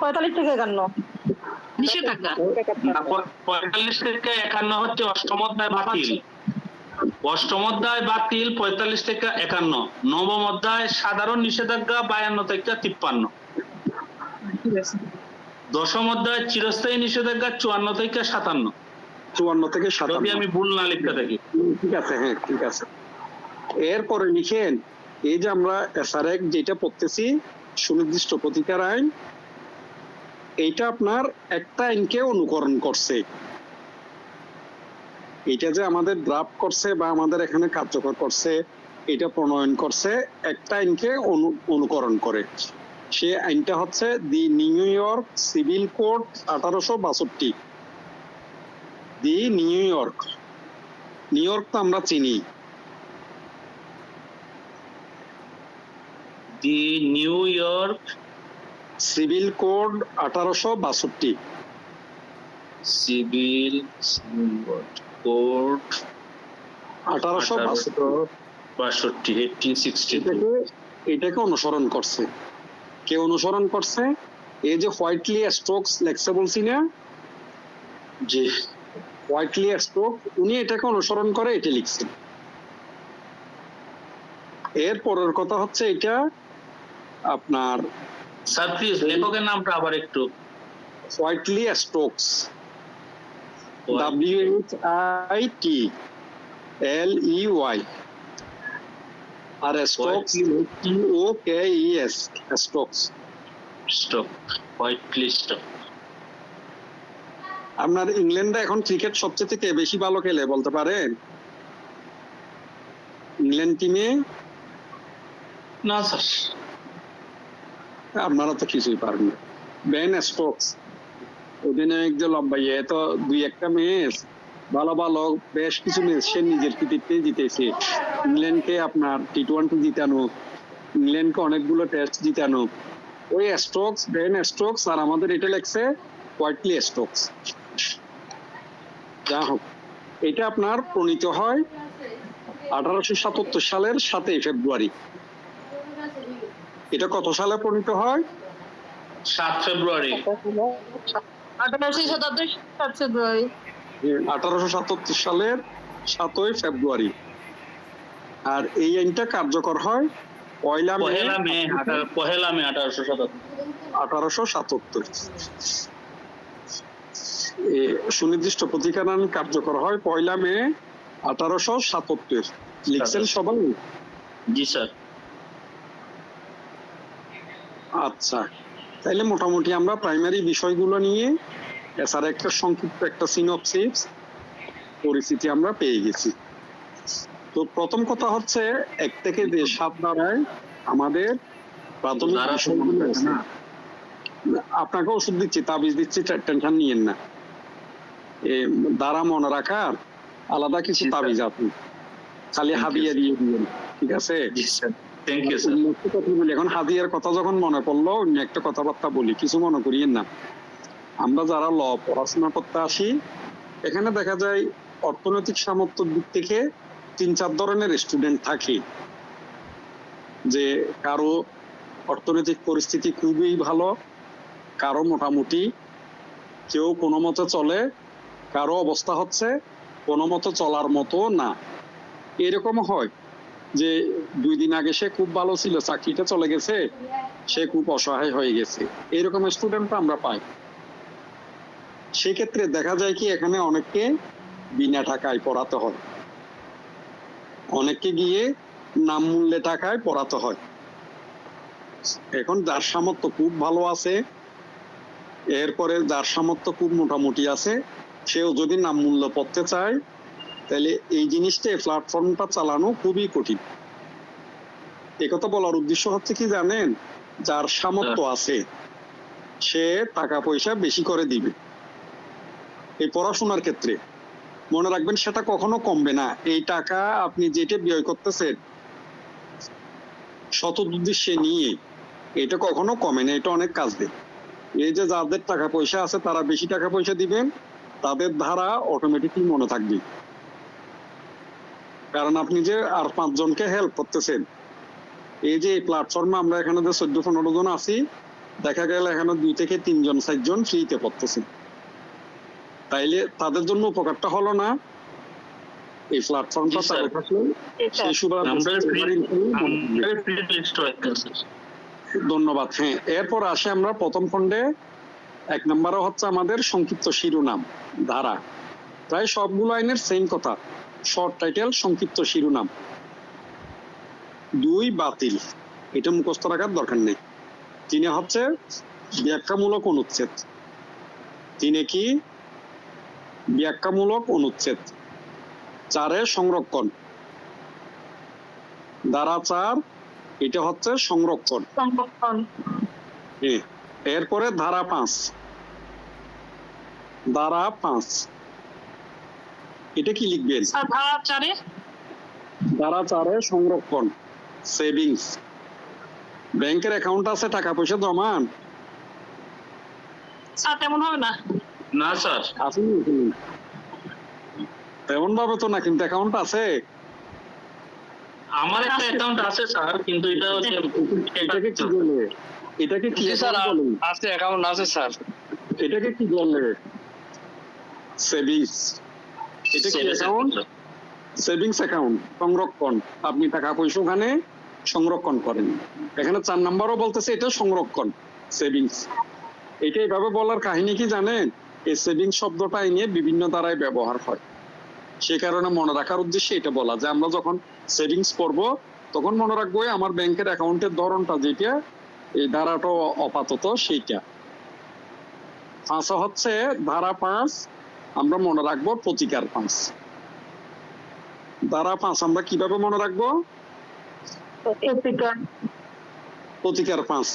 45 থেকে 51 নিষেধাজ্ঞা 45 থেকে 51 হচ্ছে অষ্টম অধ্যায় বাতিল। অষ্টম অধ্যায় বাতিল 45 থেকে 51। নবম অধ্যায় সাধারণ নিষেধাজ্ঞা 52 থেকে 53। দশম অধ্যায় চিরস্থায়ী নিষেধাজ্ঞা 54 থেকে 57। 54 থেকে যদি 57। আমি ভুল না লিখতে থাকি। ঠিক আছে, হ্যাঁ ঠিক আছে। এরপরে লিখেন এই যে আমরা এসআরএক যেটা পড়তেছি সুনির্দিষ্ট প্রতিকার আইন, এইটা আপনার একটা আইনকে অনুকরণ করছে। এটা যে আমাদের ড্রাফট করছে বা আমাদের এখানে কার্যকর করছে, এটা প্রণয়ন করছে একটা আইনকে অনুকরণ করে। সে আইনটা হচ্ছে দি নিউ ইয়র্ক সিভিল কোড 1862। দি নিউ ইয়র্ক, নিউ ইয়র্ক তো আমরা চিনি। দি new York civil code 1862। Civil code 1862 1862। এটাকে অনুসরণ করছে। কে অনুসরণ করছে? এই যে হোয়াইটলি স্ট্রোকস লেখছে বলছি না, জি হোয়াইটলি স্ট্রোক, উনি এটাকে অনুসরণ করে এটা লিখছেন। এর পরের কথা হচ্ছে এটা আপনার স্যার প্লিজ লেখকের নামটা আবার একটু। হোয়াইটলি স্টকস, WHITLEY, আর স্টকস STOKES, স্টকস। স্টক, হোয়াইট লিস্টক। আপনার ইংল্যান্ডে এখন ক্রিকেট সবচেয়ে কে বেশি ভালো খেলে বলতে পারেন? ইংল্যান্ড টিমে না স্যার, আপনারা তো কিছুই পারেন না। বেন স্টোকস অধিনায়ক যে লম্বা তো দুই একটা ম্যাচ ভালো ভালো বেশ কিছু ম্যাচ সে নিজের কৃতিত্বে জিতেছে। ইংল্যান্ডকে আপনার T20 জিতানো, ইংল্যান্ডকে অনেকগুলো টেস্ট জিতানো ওই স্টোকস, বেন স্টোকস। আর আমাদের এটা লেখছে হোয়াইটলি স্টোকস। যা হোক, এটা আপনার প্রণীত হয় 1877 সালের 7 ফেব্রুয়ারি। এটা কত সালে প্রণীত হয়? 7 ফেব্রুয়ারি। 1877 7 ফেব্রুয়ারি। 1877 সালের 7 ফেব্রুয়ারি। আর এই আইনটা কার্যকর হয় পয়লা মে 1877। সুনির্দিষ্ট প্রতিকার কার্যকর হয় পয়লা মে 1877। লিখছেন সবাই? জি স্যার। আচ্ছা, তাইলে মোটামুটি আমরা প্রাইমারি বিষয়গুলো নিয়ে এছাড়া একটা সংক্ষিপ্ত একটা সিনপসিস পরিস্থিতি আমরা পেয়ে গেছি। তো প্রথম কথা হচ্ছে 1 থেকে 7 দ্বারায় আমাদের প্রাথমিক বিষয়গুলো আছে। আপনাকে ওষুধ দিচ্ছি, তাবিজ দিচ্ছি, টেনশন নিয়েন না। দ্বারা মনে রাখার আলাদা কিছু তাবিজ আছে, খালি হাদিয়া দিয়ে দিবেন, ঠিক আছে? জি স্যার, থ্যাংক ইউ স্যার। এখন হাদিয়ার কথা যখন মনে পড়লো অন্য একটা কথাবার্তা বলি, কিছু মনে করিয়েন না। আমরা যারা ল পড়াশোনা করতে আসি এখানে দেখা যায় অর্থনৈতিক সামর্থ্যের দিক থেকে 3-4 ধরনের স্টুডেন্ট থাকে। যে কারো অর্থনৈতিক পরিস্থিতি খুবই ভালো, কারো মোটামুটি, কেউ কোনো মতে চলে, কারো অবস্থা হচ্ছে কোনো মতো চলার মতো না। এরকম হয় যে 2 দিন আগে সে খুব ভালো ছিল, চাকরিটা চলে গেছে, সে খুব অসহায় হয়ে গেছে। এরকম স্টুডেন্ট আমরা পাই। সেক্ষেত্রে দেখা যায় কি এখানে অনেককে বিনা টাকায় পড়াতে হয়, অনেককে গিয়ে নাম মূল্যে টাকায় পড়াতে হয়। এখন যার সামর্থ্য খুব ভালো আছে, এরপরে যার সামর্থ্য খুব মোটামুটি আছে, সেও যদি নাম মূল্য পড়তে চায় তাহলে এই জিনিসটা, এই প্ল্যাটফর্মটা চালানো খুবই কঠিন। একথা বলার উদ্দেশ্য হচ্ছে কি জানেন, যার সামর্থ্য আছে সে টাকা পয়সা বেশি করে দিবে এই পড়াশোনার ক্ষেত্রে। মনে রাখবেন সেটা কখনো কমবে না। এই টাকা আপনি যেটা ব্যয় করতেছেন সৎ উদ্দেশ্যে নিয়ে, এটা কখনো কমে না, এটা অনেক কাজ দেয়। এই যে যাদের টাকা পয়সা আছে তারা বেশি টাকা পয়সা দিবেন, তাদের ধারা অটোমেটিকলি মনে থাকবে। কারণ আপনি যে আর 5 জনকে হেল্প করতেছেন। এই যে এই প্ল্যাটফর্মে আমরা এখানে যে 14-15 জন আছি, দেখা গেল এখানে 2 থেকে 3 জন 4 জন ফ্রিতে পড়তেছেন। তাইলে তাদের জন্য উপকারটা হলো না? এই প্ল্যাটফর্মটা চালু থাকলে সেই সুবাদ। ধন্যবাদ। হ্যাঁ, এরপর আসে আমরা প্রথম খণ্ডে। 1 নম্বরে হচ্ছে আমাদের সংক্ষিপ্ত শিরোনাম ধারা। প্রায় সবগুলো আইনের সেম কথা, শর্ট টাইটেল, সংক্ষিপ্ত শিরোনাম। 2 বাতিল, এটা মুখস্থ রাখার দরকার নেই। 3 হচ্ছে ব্যাখ্যামূলক অনুচ্ছেদ। 3 কি? ব্যাখ্যামূলক অনুচ্ছেদ। 4 সংরক্ষণ, ধারা 4, এটা হচ্ছে সংরক্ষণ। এরপরে ধারা 5, ধারা 5, এটা কি লিখবেন? ধারা 4 সংরক্ষণ, সেভিংস। ব্যাংকের অ্যাকাউন্ট আছে, টাকা পয়সা জমান তেমন হবে না। না স্যার, আছে তেমন ভাবে তো না, কিন্তু অ্যাকাউন্ট আছে। আমার একটা অ্যাকাউন্ট আছে স্যার, কিন্তু এটা হচ্ছে এটাকে কি বলে? এটাকে কি বলে? আছে, অ্যাকাউন্ট আছে স্যার। এটাকে কি বলে? সেভিংস। এটা কি অ্যাকাউন্ট? সেভিংস অ্যাকাউন্ট, সংরক্ষণ। আপনি টাকা পয়সা ওখানে সংরক্ষণ করেন। এখানে 4 নম্বরও বলতেছে এটা সংরক্ষণ, সেভিংস। এটা এইভাবে বলার কাহিনী কি জানেন, এই সেভিংস শব্দটা নিয়ে বিভিন্ন ধারায় ব্যবহার হয়, সে কারণে মনে রাখার উদ্দেশ্যে এটা বলা যে আমরা যখন সেভিংস করব তখন মনে রাখবো আমার ব্যাংকের অ্যাকাউন্টের ধরনটা যেটা, এই ধারাটা আপাতত সেইটা। 5 হচ্ছে ধারা 5, আমরা মনে রাখবো প্রতিকার 5। ধারা 5 আমরা কিভাবে মনে রাখবো? প্রতিকার 5,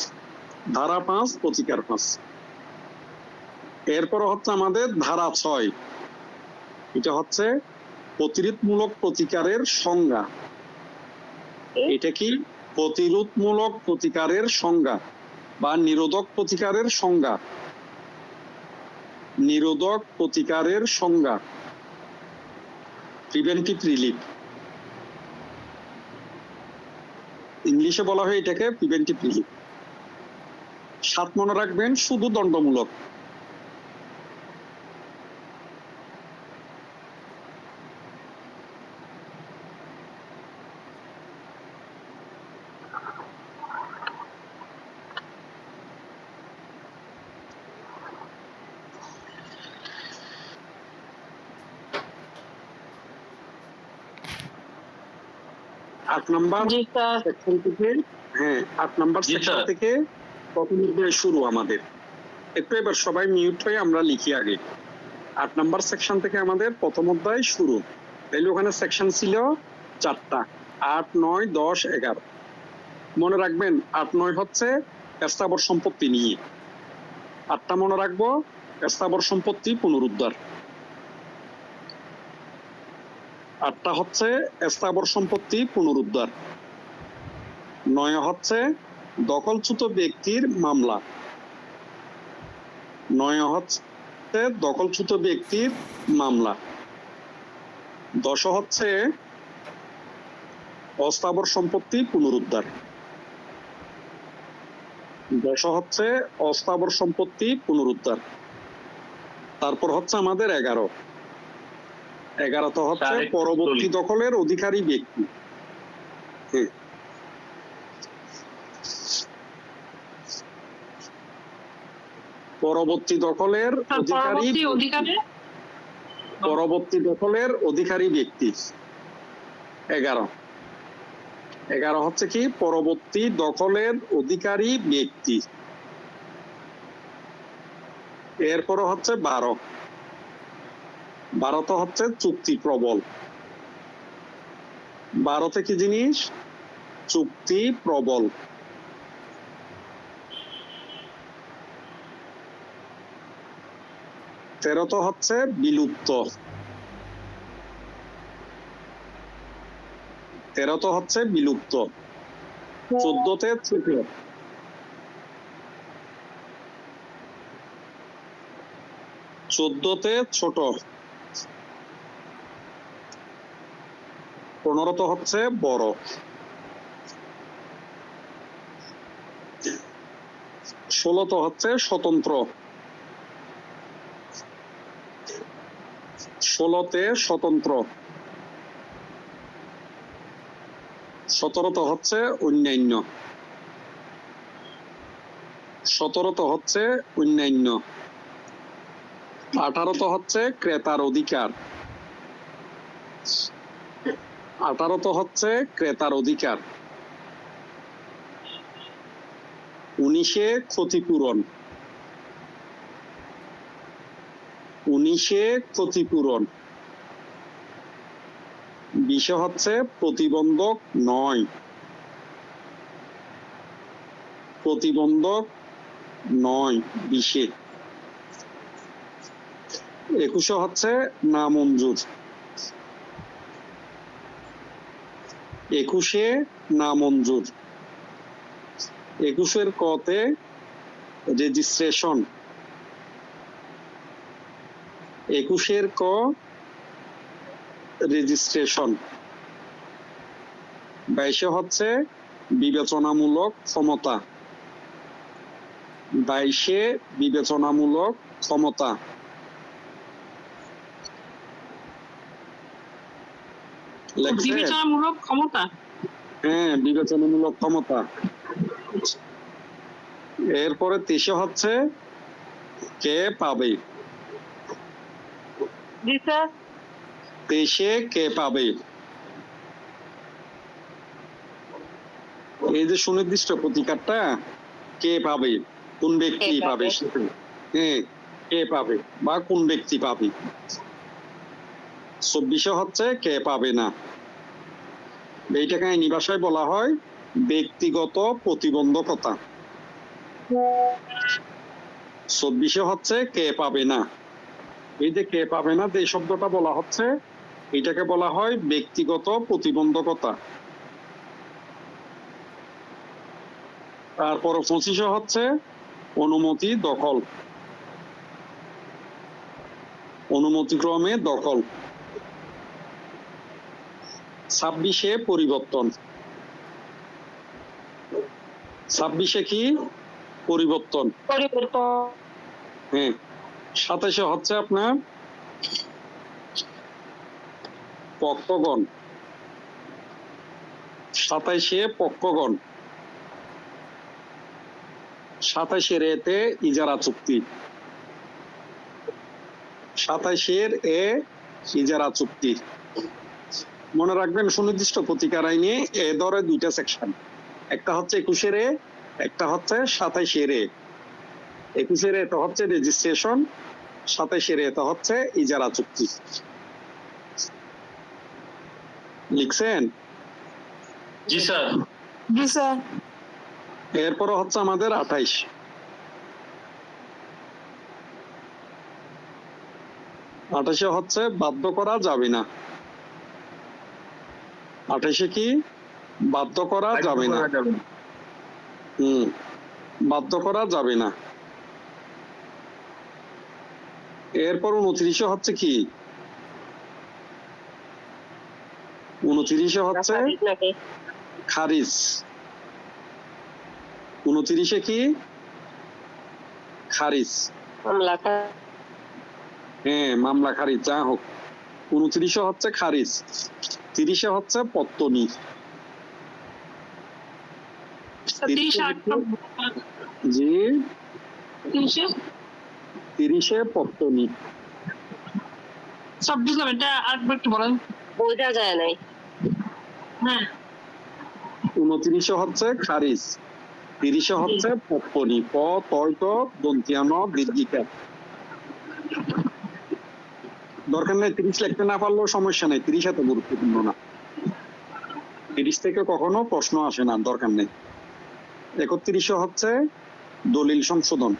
ধারা 5 প্রতিকার 5। এরপর হচ্ছে আমাদের ধারা 6, এটা হচ্ছে প্রতিরোধমূলক প্রতিকারের সংজ্ঞা। এটা কি? প্রতিরোধমূলক প্রতিকারের সংজ্ঞা বা নিরোধক প্রতিকারের সংজ্ঞা। নিরোধক প্রতিকারের সংজ্ঞা, প্রিভেন্টিভ রিলিফ, ইংলিশে বলা হয় এটাকে প্রিভেন্টিভ রিলিফ। 7 মনে রাখবেন শুধু দণ্ডমূলক। আট নাম্বার জি স্যার। সেকশন থেকে, হ্যাঁ 8 নাম্বার জি, সেকশন স্যার। থেকে প্রথম অধ্যায় শুরু আমাদের। একটু এবার সবাই মিউট হয়ে আমরা লিখি আগে। 8 নাম্বার সেকশন থেকে আমাদের প্রথম অধ্যায় শুরু। তাইলে ওখানে সেকশন ছিল 4টা, 8, 9, 10, 11। মনে রাখবেন 8, 9 হচ্ছে স্থাবর সম্পত্তি নিয়ে, 8টা মনে রাখবো স্থাবর সম্পত্তি পুনরুদ্ধার। 8টা হচ্ছে স্থাবর সম্পত্তি পুনরুদ্ধার। 9 হচ্ছে দখলচ্যুত ব্যক্তির মামলা। 9 হচ্ছে দখলচ্যুত ব্যক্তির মামলা। 10 হচ্ছে অস্থাবর সম্পত্তি পুনরুদ্ধার। 10 হচ্ছে অস্থাবর সম্পত্তি পুনরুদ্ধার। তারপর হচ্ছে আমাদের 11। 11 তো হচ্ছে তার একটু পরবর্তী বলি। দখলের অধিকারী ব্যক্তি। হ্যাঁ। পরবর্তী দখলের স্যার, অধিকারী, পরবর্তী অধিকারে পরবর্তী দখলের অধিকারী ব্যক্তি। 11। 11 হচ্ছে কি? পরবর্তী দখলের অধিকারী ব্যক্তি। এরপর হচ্ছে 12। 12 তো হচ্ছে চুক্তি প্রবল। 12 কি জিনিস? চুক্তি প্রবল। 13 তো হচ্ছে বিলুপ্ত। 13 তো হচ্ছে বিলুপ্ত। 14তে ছোট। 14তে ছোট। 15 তো হচ্ছে বড়। 16 তো হচ্ছে স্বতন্ত্র। 16তে স্বতন্ত্র। 17 তো হচ্ছে অন্যান্য। 17 তো হচ্ছে অন্যান্য। 18 তো হচ্ছে ক্রেতার অধিকার। 18 তো হচ্ছে ক্রেতার অধিকার। 19 ক্ষতিপূরণ। 19 ক্ষতিপূরণ। 20 হচ্ছে প্রতিবন্ধক নয়। প্রতিবন্ধক নয় 20। 21 হচ্ছে নামঞ্জুর। 21 নামঞ্জুর। 21 কতে রেজিস্ট্রেশন। 21 ক রেজিস্ট্রেশন। 22 হচ্ছে বিবেচনামূলক ক্ষমতা। 22 বিবেচনামূলক ক্ষমতা। লেখছে? বিবেচনামূলক ক্ষমতা। হ্যাঁ, বিবেচনামূলক ক্ষমতা। এরপরে 23 হচ্ছে কে পাবে? জি স্যার। 23-এ কে পাবে? এই যে সুনির্দিষ্ট প্রতিকারটা কে পাবে, কোন ব্যক্তি কে পাবে? পাবে, হ্যাঁ কে পাবে বা কোন ব্যক্তি পাবে। 24-এ হচ্ছে কে পাবে না। এইটাকে আইনি ভাষায় বলা হয় ব্যক্তিগত প্রতিবন্ধকতা। 24-এ হচ্ছে কে পাবে না। এই যে কে পাবে না যে শব্দটা বলা হচ্ছে, এটাকে বলা হয় ব্যক্তিগত প্রতিবন্ধকতা। তারপর 25-এ হচ্ছে অনুমতি দখল, অনুমতিক্রমে দখল। 26-এ পরিবর্তন। 26-এ কি? পরিবর্তন। পরিবর্তন। হ্যাঁ। 27-এ হচ্ছে আপনার পক্ষগণ। 27-এ পক্ষগণ। 27-এর এতে ইজারা চুক্তি। 27-এর এ ইজারা চুক্তি। মনে রাখবেন সুনির্দিষ্ট প্রতিকার আইনে এ ধরে দুইটা সেকশন, একটা হচ্ছে 21-এর এ, একটা হচ্ছে 27-এর এ। 21-এর এটা হচ্ছে রেজিস্ট্রেশন, 27-এর এটা হচ্ছে ইজারা চুক্তি। লিখছেন? জি স্যার। জি স্যার। এরপর হচ্ছে আমাদের 28। 28-এ হচ্ছে বাধ্য করা যাবে না। 28-এ কি? বাধ্য করা যাবে না। বাধ্য করা যাবে না। এরপর 29-এ হচ্ছে কি? 29-এ হচ্ছে খারিজ। 29-এ কি? খারিজ। হ্যাঁ, মামলা খারিজ যা হোক। 29-এ হচ্ছে খারিজ। 30-এ হচ্ছে পত্তনি। 30 জি, 30 30-এ পত্তনি। সব বুঝলাম, এটা আরেকবার একটু বলেন। বোঝা যায় নাই। হ্যাঁ। 29-এ হচ্ছে খারিজ। 30-এ হচ্ছে পত্তনি। প তয়ত দন্তিয়ান দীর্ঘিকার। দরকার নেই 30 লিখতে না পারলেও সমস্যা নেই, 30 এত গুরুত্বপূর্ণ না। 30 থেকে কখনো প্রশ্ন আসে না, দরকার নেই। 31-এ হচ্ছে দলিল সংশোধন।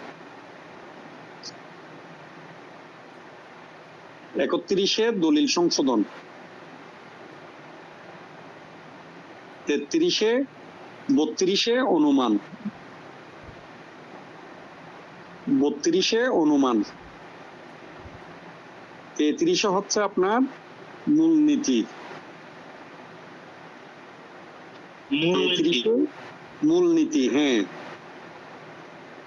31-এ দলিল সংশোধন। 33-এ 32-এ অনুমান। 32-এ অনুমান। 33-এ হচ্ছে আপনার মূলনীতি। 33-এ মূলনীতি, হ্যাঁ।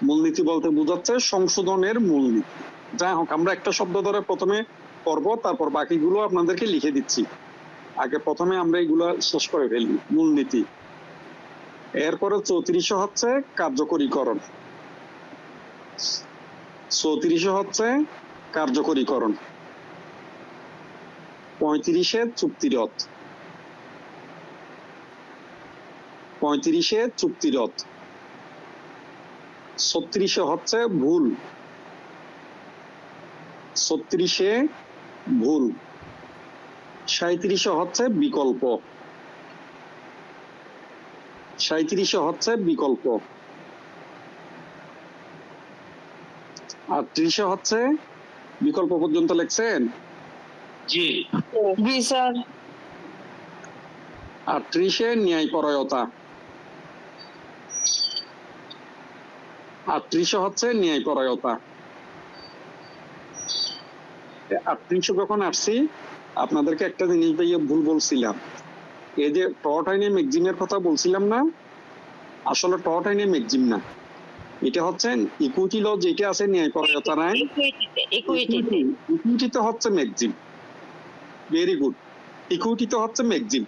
মূলনীতি বলতে বোঝাচ্ছে সংশোধনের মূলনীতি। যাই হোক, আমরা একটা শব্দ ধরে প্রথমে পড়ব, তারপর বাকিগুলো আপনাদেরকে লিখে দিচ্ছি। আগে প্রথমে আমরা এগুলো শেষ করে ফেলি। মূলনীতি। এরপরে 34-এ হচ্ছে কার্যকরীকরণ। 34-এ হচ্ছে কার্যকরীকরণ। 35-এ চুক্তিরোধ। 35-এ চুক্তিরোধ। 36-এ হচ্ছে ভুল। 36-এ ভুল। 37-এ হচ্ছে বিকল্প। 37-এ হচ্ছে বিকল্প। 38-এ হচ্ছে বিকল্প পর্যন্ত লিখছেন? জি। জি স্যার। 38-এ ন্যায়পরায়ণতা। 38-এ হচ্ছে ন্যায়পরায়ণতা। 38-এ যখন আসছি আপনাদেরকে একটা জিনিস দিয়ে ভুল বলছিলাম। এই যে টর্ট আইনে ম্যাগজিমের কথা বলছিলাম না, আসলে টর্ট আইনে ম্যাগজিম না, এটা হচ্ছে ইকুইটি ল যেটা আছে ন্যায়পরায়ণতা নাই, ইকুইটিতে হচ্ছে ম্যাগজিম। Very good. ইকুইটিতে হচ্ছে ম্যাগজিম।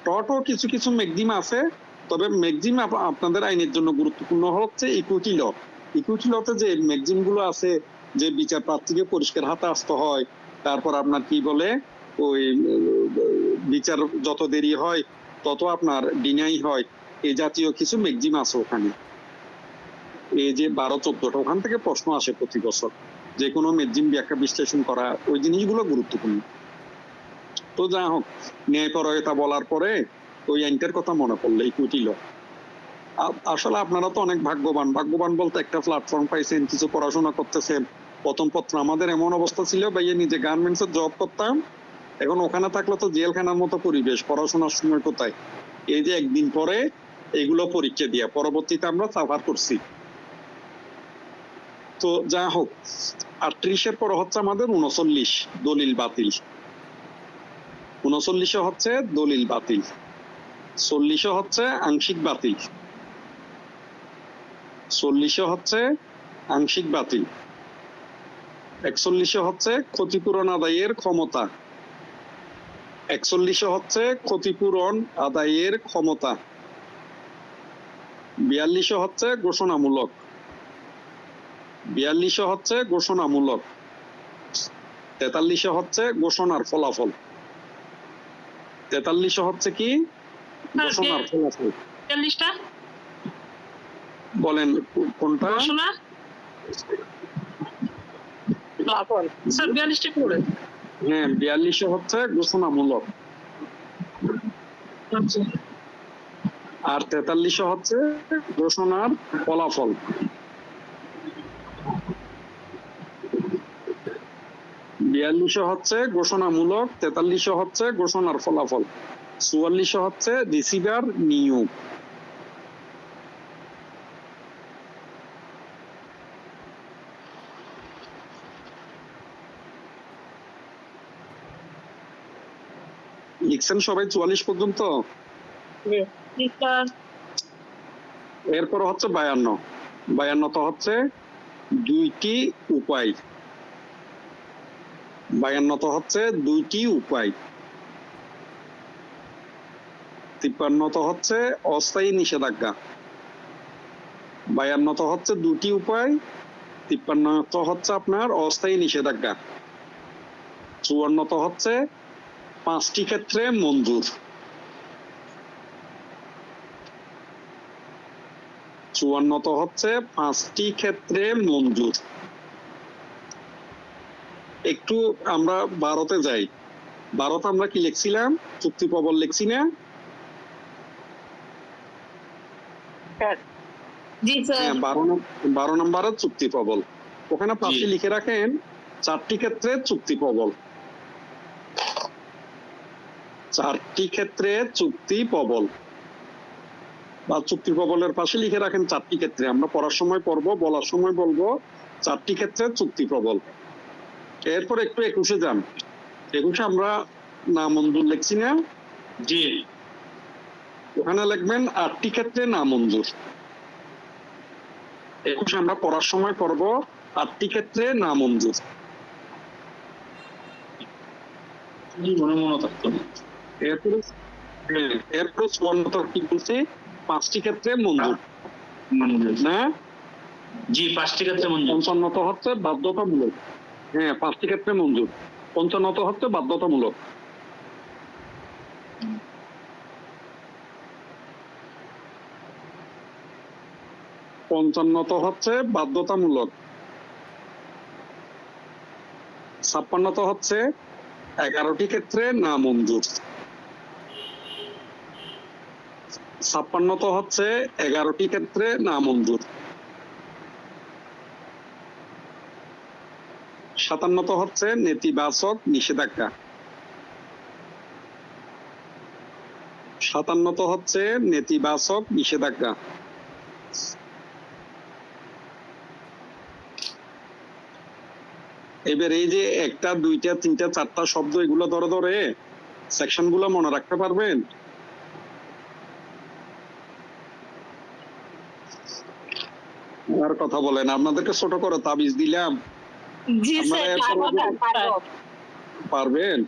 টর্টও কিছু কিছু ম্যাগজিম আছে, তবে ম্যাগজিম আপনাদের আইনের জন্য গুরুত্বপূর্ণ হচ্ছে ইকুইটি ল। ইকুইটি লতে যে ম্যাগজিন গুলো আছে যে বিচার প্রার্থীকে পরিষ্কার হাতে আসতে হয়, তারপর আপনার কি বলে ওই বিচার যত দেরি হয় তত আপনার ডিনাই হয়, এই জাতীয় কিছু ম্যাগজিন আছে ওখানে। এই যে 12-14টা ওখান থেকে প্রশ্ন আসে প্রতি বছর, যে কোনো ম্যাগজিন ব্যাখ্যা বিশ্লেষণ করা, ওই জিনিসগুলো গুরুত্বপূর্ণ। তো যা হোক, ন্যায়পরায়ণতা বলার পরে ওই আইনটার কথা মনে পড়লো, ইকুইটি ল। আসলে আপনারা তো অনেক ভাগ্যবান, ভাগ্যবান বলতে একটা প্ল্যাটফর্ম পাইছেন, কিছু পড়াশোনা করতেছেন। প্রথম পত্র আমাদের এমন অবস্থা ছিল, ভাইয়া নিজে গার্মেন্টস এর জব করতাম, এখন ওখানে থাকলে তো জেলখানার মতো পরিবেশ, পড়াশোনার সময় কোথায়। এই যে একদিন পরে এগুলো পরীক্ষা দিয়া পরবর্তীতে আমরা সাফার করছি। তো যা হোক, 38-এর পর হচ্ছে আমাদের 39 দলিল বাতিল, 39 হচ্ছে দলিল বাতিল, 40 হচ্ছে আংশিক বাতিল, 40 হচ্ছে আংশিক বাতিল, 41 হচ্ছে ক্ষতিপূরণ আদায়ের ক্ষমতা, 41 হচ্ছে ক্ষতিপূরণ আদায়ের ক্ষমতা, 42 হচ্ছে ঘোষণামূলক, 42 হচ্ছে ঘোষণামূলক, 43 হচ্ছে ঘোষণার ফলাফল, 43 হচ্ছে কি ঘোষণার ফলাফল। 40টা বলেন কোনটা? ঘোষণা স্যার 42টা করে। হ্যাঁ, 42 হচ্ছে ঘোষণামূলক, আচ্ছা আর 43 হচ্ছে ঘোষণার ফলাফল। 42 হচ্ছে ঘোষণামূলক, 43 হচ্ছে ঘোষণার ফলাফল, 44 হচ্ছে রিসিভার নিয়োগ। লিখছেন সবাই 44 পর্যন্ত? এরপর হচ্ছে 52। 52 তো হচ্ছে দুইটি উপায়, 52 তো হচ্ছে দুইটি উপায়। 53 তো হচ্ছে অস্থায়ী নিষেধাজ্ঞা, 52 তো হচ্ছে দুটি উপায়, 53 তো হচ্ছে আপনার অস্থায়ী নিষেধাজ্ঞা, 54 তো হচ্ছে 5টি ক্ষেত্রে মঞ্জুর, 54 তো হচ্ছে 5টি ক্ষেত্রে মঞ্জুর। একটু আমরা ভারতে যাই, ভারত আমরা কি লিখছিলাম? চুক্তি প্রবল লিখছি না? জি স্যার। হ্যাঁ, 12 নম্বরের চুক্তি প্রবল, ওখানে পাশে লিখে রাখেন 4টি ক্ষেত্রে চুক্তি প্রবল, 4টি ক্ষেত্রে চুক্তি প্রবল, বা চুক্তি প্রবলের পাশে লিখে রাখেন 4টি ক্ষেত্রে। আমরা পড়ার সময় পড়বো, বলার সময় বলবো 4টি ক্ষেত্রে চুক্তি প্রবল। এরপর একটু 21-এ যান। 21-এ আমরা না মঞ্জুর লিখছি না? জি, ওখানে লিখবেন 8টি ক্ষেত্রে না মঞ্জুর। 21 আমরা পড়ার সময় পড়বো 8টি ক্ষেত্রে না মঞ্জুর। মনে থাকতো না। এরপরে 54 কি বলছি? 5টি ক্ষেত্রে মঞ্জুর না? জি, 5টি ক্ষেত্রে মঞ্জুর। 55 তো হচ্ছে বাধ্যতামূলক। হ্যাঁ, 5টি ক্ষেত্রে মঞ্জুর। 55 তো হচ্ছে বাধ্যতামূলক। পঞ্চান্ন তো হচ্ছে বাধ্যতামূলক। 56 তো হচ্ছে 11টি ক্ষেত্রে না মঞ্জুর। 56 তো হচ্ছে 11টি ক্ষেত্রে না মঞ্জুর। 57 তো হচ্ছে নেতিবাচক নিষেধাজ্ঞা। 57 তো হচ্ছে নেতিবাচক নিষেধাজ্ঞা। এবার এই যে 1টা 2টা 3টা 4টা শব্দ, এগুলো ধরে ধরে সেকশন গুলো মনে রাখতে পারবেন? আর কথা বলেন, আপনাদেরকে ছোট করে তাবিজ দিলাম, জি স্যার, পারবেন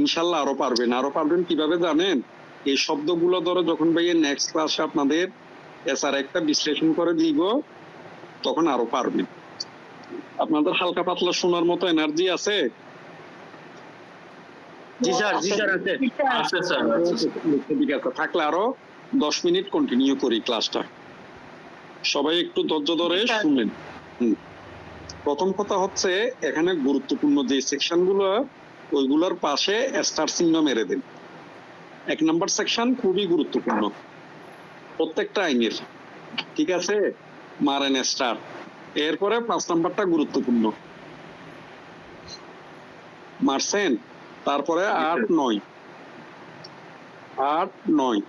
ইনশাল্লাহ, আরো পারবেন। আরো পারবেন কিভাবে জানেন? এই শব্দগুলো ধরে যখন ভাইয়া নেক্সট ক্লাসে আপনাদের এসআর একটা বিশ্লেষণ করে দিব, তখন আরো পারবেন। আপনাদের হালকা পাতলা শোনার মতো এনার্জি আছে? জি স্যার আছে। আছে স্যার, আছে। ঠিক আছে, থাকলে আরো 10 মিনিট কন্টিনিউ করি ক্লাসটা। সবাই একটু ধৈর্য ধরে শুনেন। প্রথম কথা হচ্ছে, এখানে গুরুত্বপূর্ণ যে সেকশন গুলো, ওইগুলোর পাশে স্টার চিহ্ন মেরে দেন। 1 নম্বর সেকশন খুবই গুরুত্বপূর্ণ প্রত্যেকটা আইনের, ঠিক আছে, মারেন স্টার। এরপরে 5 নাম্বারটা গুরুত্বপূর্ণ, মারছেন। তারপরে 8, 9, 8, 9,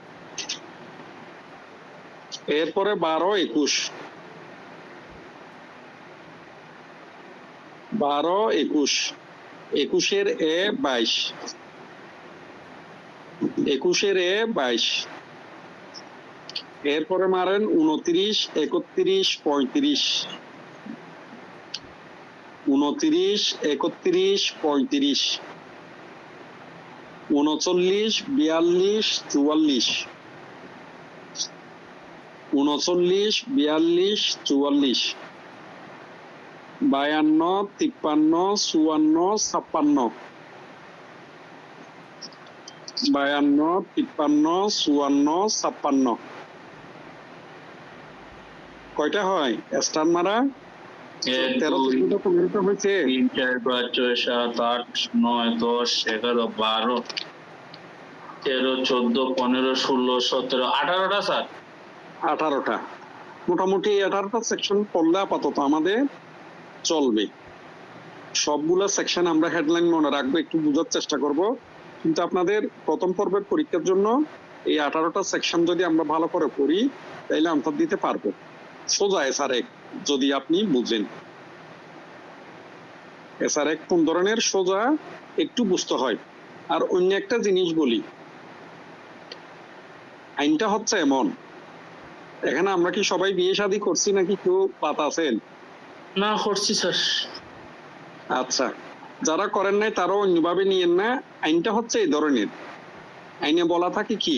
এরপরে 12, 21, 12, 21, 21-এর এ 22, 21-এর এ 22, এরপরে মারেন 29, 31, 35, 29, 31, 35, 39, 42, 44, 39, 42, 44, 52, 53, 54, 56, 52, 53, 54, 56। কয়টা হয় স্টার মারা? 13 হয়েছে। 3, 4, 5, 6, 7, 8, 9, 10, 11, 12, 13, 14, 15, 16, 17, 18টা স্যার। 18টা, মোটামুটি 18টা সেকশন পড়লে আপাতত আমাদের চলবে। সবগুলা সেকশন আমরা হেডলাইন মনে রাখবো, একটু বোঝার চেষ্টা করব। কিন্তু আপনাদের প্রথম পর্বের পরীক্ষার জন্য এই 18টা সেকশন যদি আমরা ভালো করে পড়ি, তাইলে আনসার দিতে পারবো। সোজা SR1 যদি আপনি বুঝেন। SR1 কোন ধরনের সোজা একটু বুঝতে হয়। আর অন্য একটা জিনিস বলি, আইনটা হচ্ছে এমন, এখানে আমরা কি সবাই বিয়ে শাদী করছি নাকি কেউ পাত আছেন? না, করছি স্যার। আচ্ছা, যারা করেন নাই তারাও অন্যভাবে নিয়েন না। আইনটা হচ্ছে এই ধরনের, আইনে বলা থাকে কি,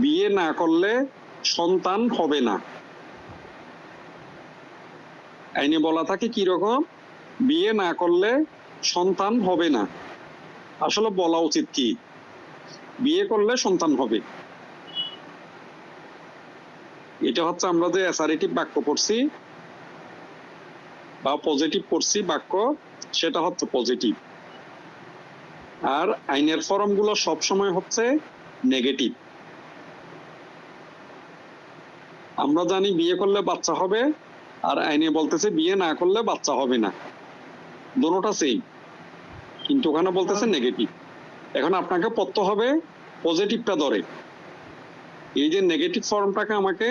বিয়ে না করলে সন্তান হবে না। আইনে বলা থাকে কি রকম, বিয়ে না করলে সন্তান হবে না। আসলে বলা উচিত কি, বিয়ে করলে সন্তান হবে। এটা হচ্ছে আমরা যে অ্যাসারেটিভ বাক্য পড়ছি বা পজিটিভ পড়ছি বাক্য, সেটা হচ্ছে পজিটিভ। আর আইনের ফর্ম গুলো সবসময় হচ্ছে নেগেটিভ। আমরা জানি বিয়ে করলে বাচ্চা হবে, আর আইনে বলতেছে বিয়ে না করলে বাচ্চা হবে না, দুটোটা সেম, কিন্তু ওখানে বলতেছে নেগেটিভ। এখন আপনাকে পড়তে হবে পজিটিভটা ধরে। এই যে নেগেটিভ ফর্মটাকে আমাকে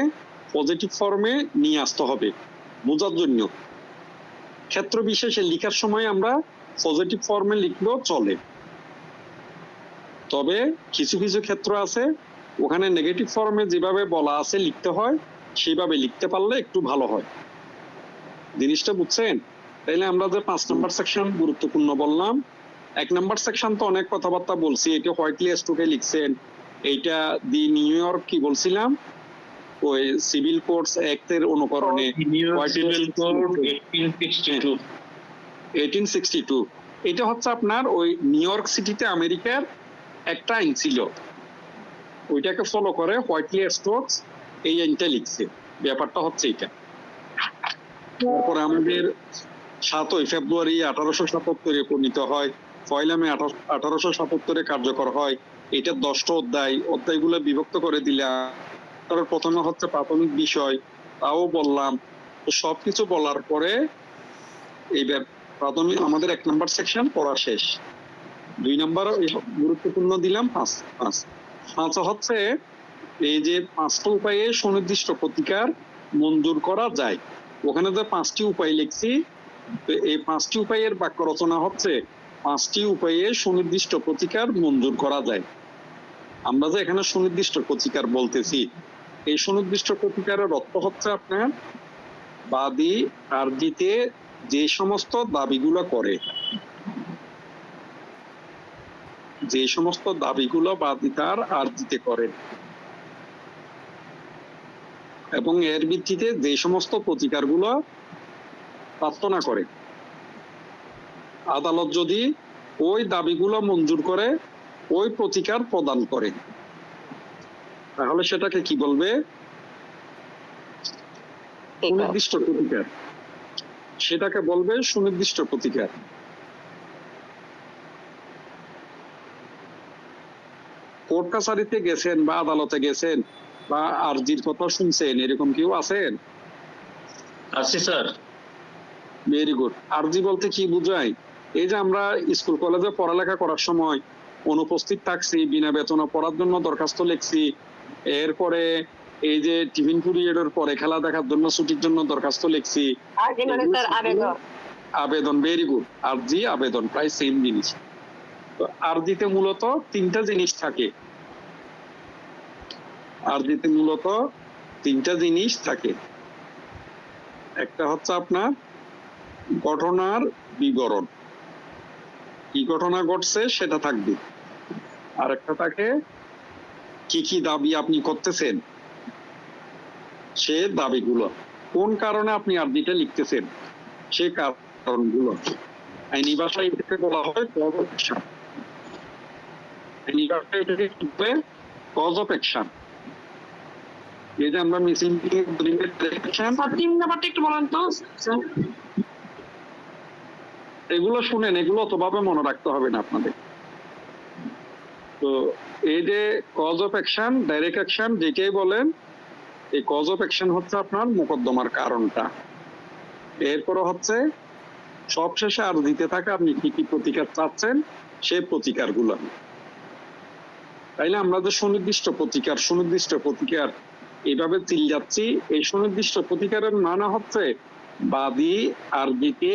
পজিটিভ ফর্মে নিয়ে আসতে হবে বোঝার জন্য। ক্ষেত্র বিশেষে লিখার সময় আমরা পজিটিভ ফর্মে লিখলেও চলে, তবে কিছু কিছু ক্ষেত্র আছে ওখানে নেগেটিভ ফর্মে যেভাবে বলা আছে লিখতে হয়, সেইভাবে লিখতে পারলে একটু ভালো হয়। জিনিসটা বুঝছেন? তাইলে আমরা যে 5 নম্বর সেকশন গুরুত্বপূর্ণ বললাম, 1 নম্বর সেকশন তো অনেক কথাবার্তা বলছি, এটা হোয়াইটলি স্টোকে লিখছেন। এইটা দি নিউ ইয়র্ক কি বলছিলাম, ওই সিভিল কোডস অ্যাক্টের অনুকরণে সিভিল কোড 1862। 1862। এটা হচ্ছে আপনার ওই নিউ ইয়র্ক সিটিতে আমেরিকার একটা আইন ছিল, ওইটাকে ফলো করে হোয়াইটলি স্টোকস এই আইনটা লিখছে। ব্যাপারটা হচ্ছে এটা। তারপরে আমাদের 7ই ফেব্রুয়ারি 1877 প্রণীত হয়, 1 মে 1877 কার্যকর হয়। এটা 10টা অধ্যায়গুলো বিভক্ত করে দিলাম। তারপর প্রথমে হচ্ছে প্রাথমিক বিষয়, তাও বললাম। তো সবকিছু বলার পরে এইবার প্রাথমিক আমাদের 1 নম্বর সেকশন পড়া শেষ। 2 নম্বর গুরুত্বপূর্ণ দিলাম, 5 হচ্ছে এই যে 5টা উপায়ে সুনির্দিষ্ট প্রতিকার মঞ্জুর করা যায়। ওখানে যে 5টি উপায় লিখছি, তো এই 5টি উপায়ের বাক্য রচনা হচ্ছে 5টি উপায়ে সুনির্দিষ্ট প্রতিকার মঞ্জুর করা যায়। আমরা যে এখানে সুনির্দিষ্ট প্রতিকার বলতেছি, এই সুনির্দিষ্ট প্রতিকারের অর্থ হচ্ছে আপনার বাদী আরজিতে যে সমস্ত দাবিগুলো করে, যে সমস্ত দাবিগুলো বাদী তার আরজিতে করে, এবং এর ভিত্তিতে যে সমস্ত প্রতিকারগুলো প্রার্থনা করে, আদালত যদি ওই দাবিগুলো মঞ্জুর করে, ওই প্রতিকার প্রদান করে, তাহলে সেটাকে কি বলবে? সুনির্দিষ্ট প্রতিকার। সেটাকে বলবে সুনির্দিষ্ট প্রতিকার। কোর্ট কাছারিতে গেছেন বা আদালতে গেছেন বা আরজির কথা শুনছেন, এরকম কেউ আছেন? আছি স্যার। Very good. আরজি বলতে কি বুঝায়? এই যে আমরা স্কুল কলেজে পড়ালেখা করার সময় অনুপস্থিত থাকছি, বিনা বেতনে পড়ার জন্য দরখাস্ত লিখছি, এরপরে এই যে টিফিন পিরিয়ডের পরে খেলা দেখার জন্য ছুটির জন্য দরখাস্ত লিখছি, আবেদন। Very good. আরজি আবেদন প্রায় সেম জিনিস। তো আরজিতে মূলত তিনটা জিনিস থাকে। আরজিতে মূলত তিনটা জিনিস থাকে। একটা হচ্ছে আপনার ঘটনার বিবরণ, কি ঘটনা ঘটছে সেটা থাকবে। আর একটা থাকে কি কি দাবি আপনি করতেছেন, সে দাবিগুলো, কোন কারণে আপনি আরজিটা লিখতেছেন সে কারণগুলো। আইনি ভাষায় এটাকে বলা হয় কজ অফ অ্যাকশন। আইনি ভাষায় এটাকে কি বলে? Cause of action. এই যে আমরা মিসিং স্যার 3 নাম্বারটা একটু বলেন তো স্যার। এগুলো শুনেন, এগুলো অতভাবে মনে রাখতে হবে না আপনাদের। তো এই যে cause of action, direct action যেটাই বলেন, এই কজ অফ অ্যাকশন হচ্ছে আপনার মোকদ্দমার কারণটা। এরপরে হচ্ছে সবশেষে আর দিতে থাকে আপনি কি কি প্রতিকার চাচ্ছেন সেই প্রতিকারগুলো। তাইলে আমরা যে সুনির্দিষ্ট প্রতিকার এইভাবে চিল যাচ্ছি, এই সুনির্দিষ্ট প্রতিকারের মানে হচ্ছে বাদী আরজিতে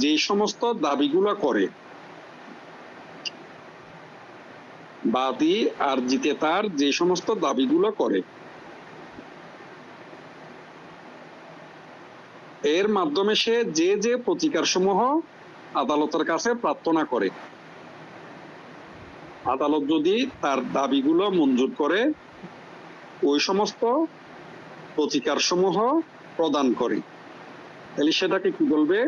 যে সমস্ত দাবিগুলো করে, বাদী আরজিতে তার যে সমস্ত দাবিগুলো করে, এর মাধ্যমে সে যে যে প্রতিকার সমূহ আদালতের কাছে প্রার্থনা করে, আদালত যদি তার দাবিগুলো মঞ্জুর করে, ওই সমস্ত প্রতিকার সমূহ প্রদান করে, তাহলে সেটাকে কি বলবে?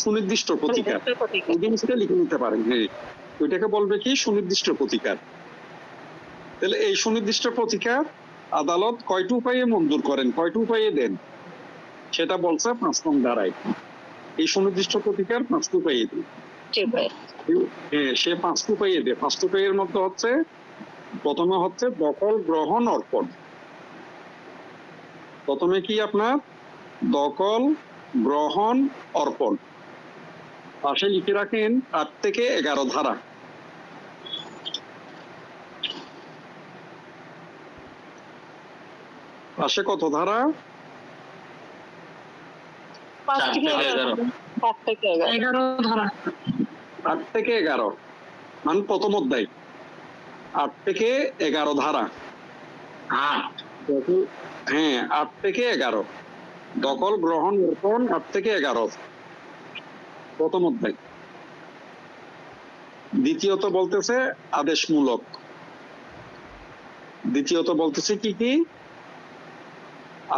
সুনির্দিষ্ট প্রতিকার। এই জিনিসটা লিখে নিতে পারেন। হ্যাঁ, ওইটাকে বলবে কি? সুনির্দিষ্ট প্রতিকার। তাহলে এই সুনির্দিষ্ট প্রতিকার আদালত কয়টি উপায়ে মঞ্জুর করেন, কয়টি উপায়ে দেন, সেটা বলছে 5 নং ধারায়। এই সুনির্দিষ্ট প্রতিকার 5টি উপায়ে দেয়। সে 5টি উপায়ে দেয়। 5টি উপায়ের মধ্যে হচ্ছে, প্রথমে হচ্ছে দখল, গ্রহণ, অর্পণ। প্রথমে কি আপনার দখল, গ্রহণ, অর্পণ। পাশে লিখে রাখেন 8 থেকে 11 ধারা। পাশে কত ধারা? 5 থেকে 11 ধারা। 8 থেকে 11 মানে প্রথম অধ্যায়। 8 থেকে 11 ধারা। 8। হ্যাঁ, 8 থেকে 11 দখল, গ্রহণ, অর্পণ। 8 থেকে 11 প্রথম অধ্যায়। দ্বিতীয়ত বলতেছে আদেশমূলক। দ্বিতীয়ত বলতেছে কি কি?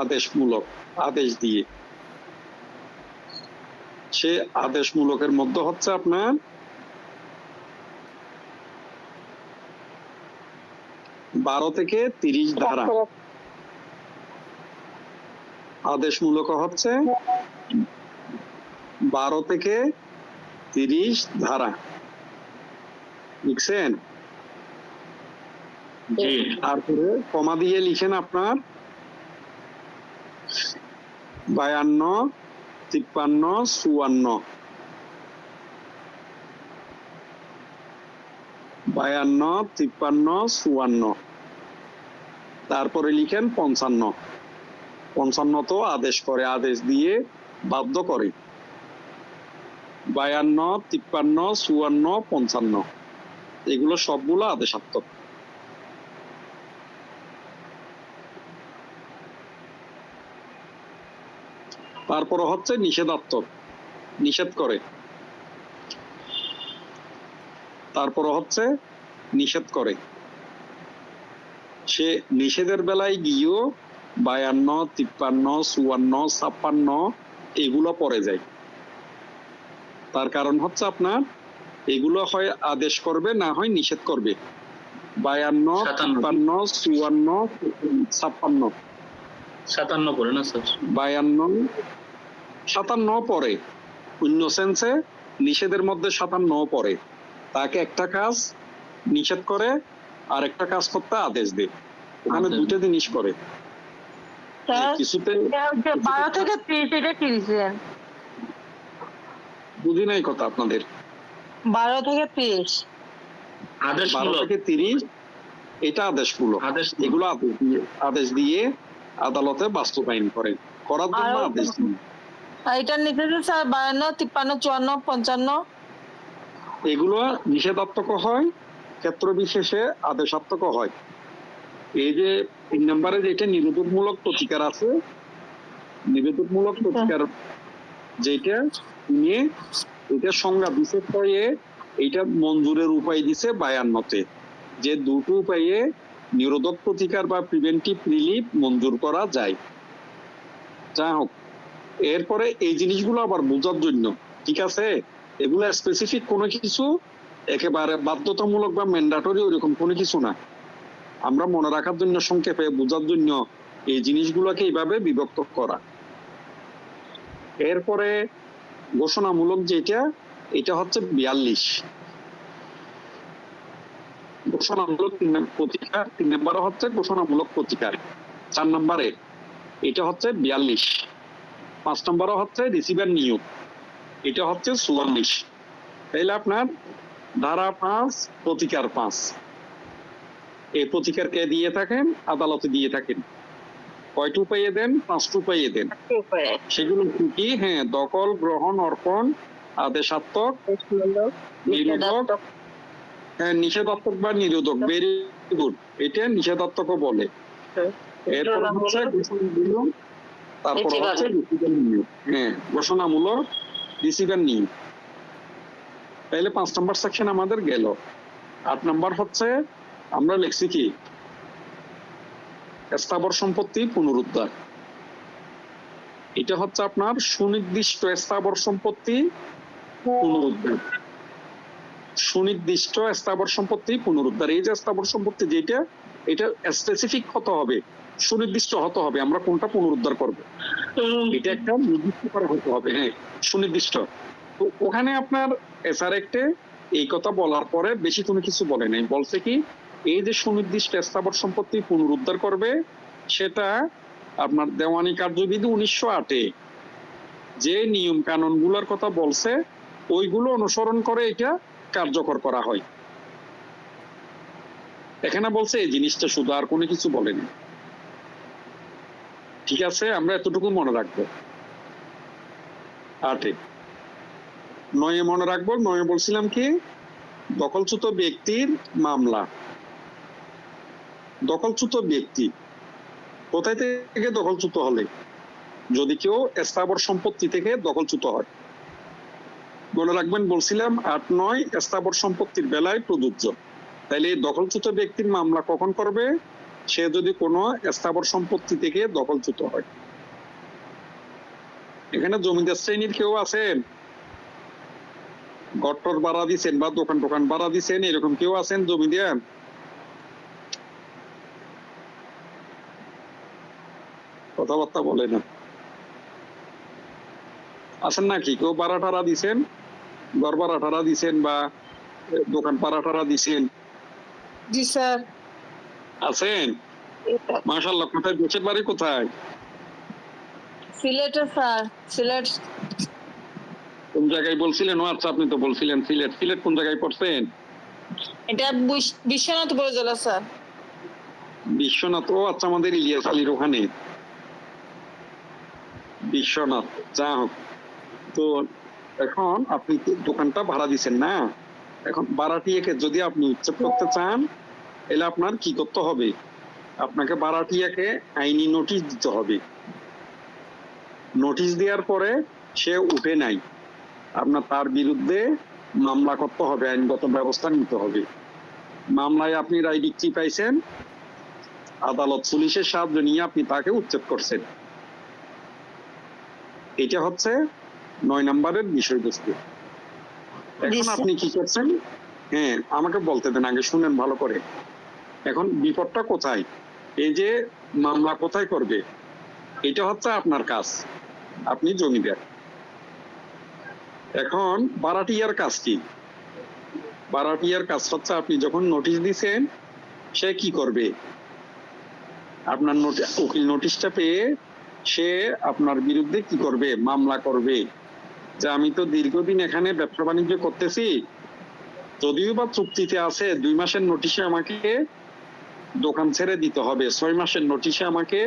আদেশমূলক, আদেশ দিয়ে। সে আদেশমূলকের মধ্যে হচ্ছে আপনার 12 থেকে 30 ধারা। আদেশমূলক হচ্ছে 12 থেকে 30 ধারা। লিখছেন? জি। তারপরে কমা দিয়ে লিখেন আপনার 52, 53, 54। 52, 53, 54। তারপরে লিখেন 55। 55 তো আদেশ করে, আদেশ দিয়ে বাধ্য করে। 52, 53, 54, 55 এগুলো সবগুলো আদেশাত্মক। তারপরে হচ্ছে নিষেধাত্মক, নিষেধ করে। তারপরে হচ্ছে নিষেধ করে। সে নিষেধের বেলায় গিয়েও 52, 53, 54, 56 এগুলো পড়ে যায়। তার কারণ হচ্ছে আপনার এগুলো হয় আদেশ করবে না হয় নিষেধ করবে। 52, 53, 54, 56 57 করে না স্যার? 52, 57 পরে অন্য সেন্সে নিষেধের মধ্যে 57 পরে। তাকে একটা কাজ নিষেধ করে আর একটা কাজ করতে আদেশ দেয়। ওখানে দুটো জিনিস করে। স্যার কিছুতে 12 থেকে 30 এটা কি দিচ্ছেন? বুঝি নাই কথা আপনাদের। 12 থেকে 30 12 আদেশমূলক। থেকে 30 এটা আদেশগুলো। আদেশমূলক। এগুলো আদেশ দিয়ে আদালতে বাস্তবায়ন করে, করার জন্য আর- আদেশ দিয়ে। আর এটার নিচে যে স্যার 52, 53, 54, 55 এগুলো নিষেধাত্মক হয়, ক্ষেত্র বিশেষে আদেশাত্মক হয়। এই যে 3 নম্বরে যেটা নিরোধমূলক প্রতিকার আছে, নিরোধমূলক প্রতিকার যেটা নিয়ে এটা সংজ্ঞা বিশেষ করে এইটা মঞ্জুরের উপায় দিছে 52-তে, যে দুটো উপায়ে নিরোধক প্রতিকার বা প্রিভেন্টিভ রিলিফ মঞ্জুর করা যায়। যাই হোক, এরপরে এই জিনিসগুলো আবার বোঝার জন্য, ঠিক আছে, এগুলো স্পেসিফিক কোনো কিছু একেবারে বাধ্যতামূলক বা ম্যান্ডেটরি ওইরকম কোনো কিছু না। আমরা মনে রাখার জন্য, সংক্ষেপে বোঝার জন্য এই জিনিসগুলোকে এইভাবে বিভক্ত করা। এরপরে ঘোষণামূলক যেটা, এটা হচ্ছে 42 ঘোষণামূলক প্রতিকার। 3 নম্বরে হচ্ছে ঘোষণামূলক প্রতিকার। 4 নম্বরে এটা হচ্ছে 42। 5 নম্বরে হচ্ছে রিসিভার নিয়োগ, এটা হচ্ছে 44। তাইলে আপনার ধারা 5, প্রতিকার 5, এই প্রতিকার কে দিয়ে থাকেন? আদালতে দিয়ে থাকেন। কয়টু পাইয়ে দেন? 5টু পাইয়ে দেন। সেগুলো কি? হ্যাঁ, দখল, গ্রহণ, অর্পণ, আদেশাত্মক, নিরোধক, হ্যাঁ নিষেধাত্মক বা নিরোধক। ভেরি গুড, এটা নিষেধাত্মক বলে। এরপর হচ্ছে ঘোষণামূলক, তারপর হচ্ছে রিসিভার নিয়োগ। হ্যাঁ, ঘোষণামূলক, রিসিভার নিয়োগ। তাইলে 5 নম্বর সেকশন আমাদের গেল। 8 নম্বর হচ্ছে আমরা লিখছি কি? স্থাবর সম্পত্তি পুনরুদ্ধার। এটা হচ্ছে আপনার সুনির্দিষ্ট স্থাবর সম্পত্তি পুনরুদ্ধার। সুনির্দিষ্ট স্থাবর সম্পত্তি পুনরুদ্ধার। এই যে স্থাবর সম্পত্তি যেটা, এটা স্পেসিফিক হতে হবে, সুনির্দিষ্ট হতে হবে। আমরা কোনটা পুনরুদ্ধার করব, এটা একটা নির্দিষ্ট করা হতে হবে। হ্যাঁ, সুনির্দিষ্ট। তো ওখানে আপনার এসআর অ্যাক্টে এই কথা বলার পরে বেশি কোনো কিছু বলে নাই। বলছে কি, এই যে সুনির্দিষ্ট স্থাবর সম্পত্তি পুনরুদ্ধার করবে, সেটা আপনার দেওয়ানি কার্যবিধি 1908-এ যে নিয়ম কানুন গুলার কথা বলছে, ওইগুলো অনুসরণ করে এটা কার্যকর করা হয়। এখানে বলছে এই জিনিসটা শুধু, আর কোনো কিছু বলেনি। ঠিক আছে, আমরা এতটুকু মনে রাখবো। 8-এ 9-এ মনে রাখবো। 9-এ বলছিলাম কি, দখলচ্যুত ব্যক্তির মামলা। দখলচ্যুত ব্যক্তি কোথায় থেকে দখলচ্যুত হলে? যদি কেউ স্থাবর সম্পত্তি থেকে দখলচ্যুত হয়। মনে রাখবেন, বলছিলাম 8-9 স্থাবর সম্পত্তির বেলায় প্রযোজ্য। তাইলে দখলচ্যুত ব্যক্তির মামলা কখন করবে? সে যদি কোনো স্থাবর সম্পত্তি থেকে দখলচ্যুত হয়। এখানে জমিদার শ্রেণীর কেউ আছেন? ঘরটর ভাড়া দিচ্ছেন বা দোকান টোকান ভাড়া দিচ্ছেন, এরকম কেউ আছেন জমিদার? কথাবার্তা বলে না, আছেন নাকি? কেউ ভাড়া টাড়া দিচ্ছেন, ঘর ভাড়া টাড়া দিচ্ছেন বা দোকান ভাড়া টাড়া দিচ্ছেন? জি স্যার। আছেন? মাশাআল্লাহ। কোথায়? দেশের বাড়ি কোথায়? সিলেটে স্যার, সিলেট। কোন জায়গায় বলছিলেন? ও আচ্ছা, আপনি তো বলছিলেন সিলেট। সিলেট কোন জায়গায় পড়ছেন? এটা বিশ্বনাথ উপজেলা স্যার। বিশ্বনাথ। ও আচ্ছা, আমাদের ইলিয়াস আলীর ওখানে বিশ্বনাথ। যা হোক, তো এখন আপনি দোকানটা ভাড়া দিচ্ছেন না, এখন ভাড়াটিয়াকে যদি আপনি উচ্ছেদ করতে চান, তাহলে আপনার কি করতে হবে? আপনাকে ভাড়াটিয়াকে আইনি নোটিশ দিতে হবে। নোটিশ দেওয়ার পরে সে উঠে নাই, আপনার তার বিরুদ্ধে মামলা করতে হবে, আইনগত ব্যবস্থা নিতে হবে। মামলায় আপনি রায় ডিক্রি পাইছেন, আদালত পুলিশের সাহায্য নিয়ে আপনি তাকে উচ্ছেদ করছেন। এটা হচ্ছে 9 নম্বরের বিষয়বস্তু। এখন স্যার। আপনি কি করছেন? হ্যাঁ, আমাকে বলতে দেন, আগে শুনেন ভালো করে। এখন বিপদটা কোথায়? এই যে মামলা কোথায় করবে, এটা হচ্ছে আপনার কাজ, আপনি জমিদার। এখন বারাটিয়ার কাজ কি? বারাটিয়ার কাজ হচ্ছে আপনি যখন নোটিশ দিছেন, সে কি করবে? আপনার উকিল নোটিশটা পেয়ে সে আপনার বিরুদ্ধে কি করবে? মামলা করবে যে আমি তো দীর্ঘদিন এখানে ব্যবসা বাণিজ্য করতেছি, যদিও বা চুক্তিতে আছে 2 মাসের নোটিশে আমাকে দোকান ছেড়ে দিতে হবে, 6 মাসের নোটিশে আমাকে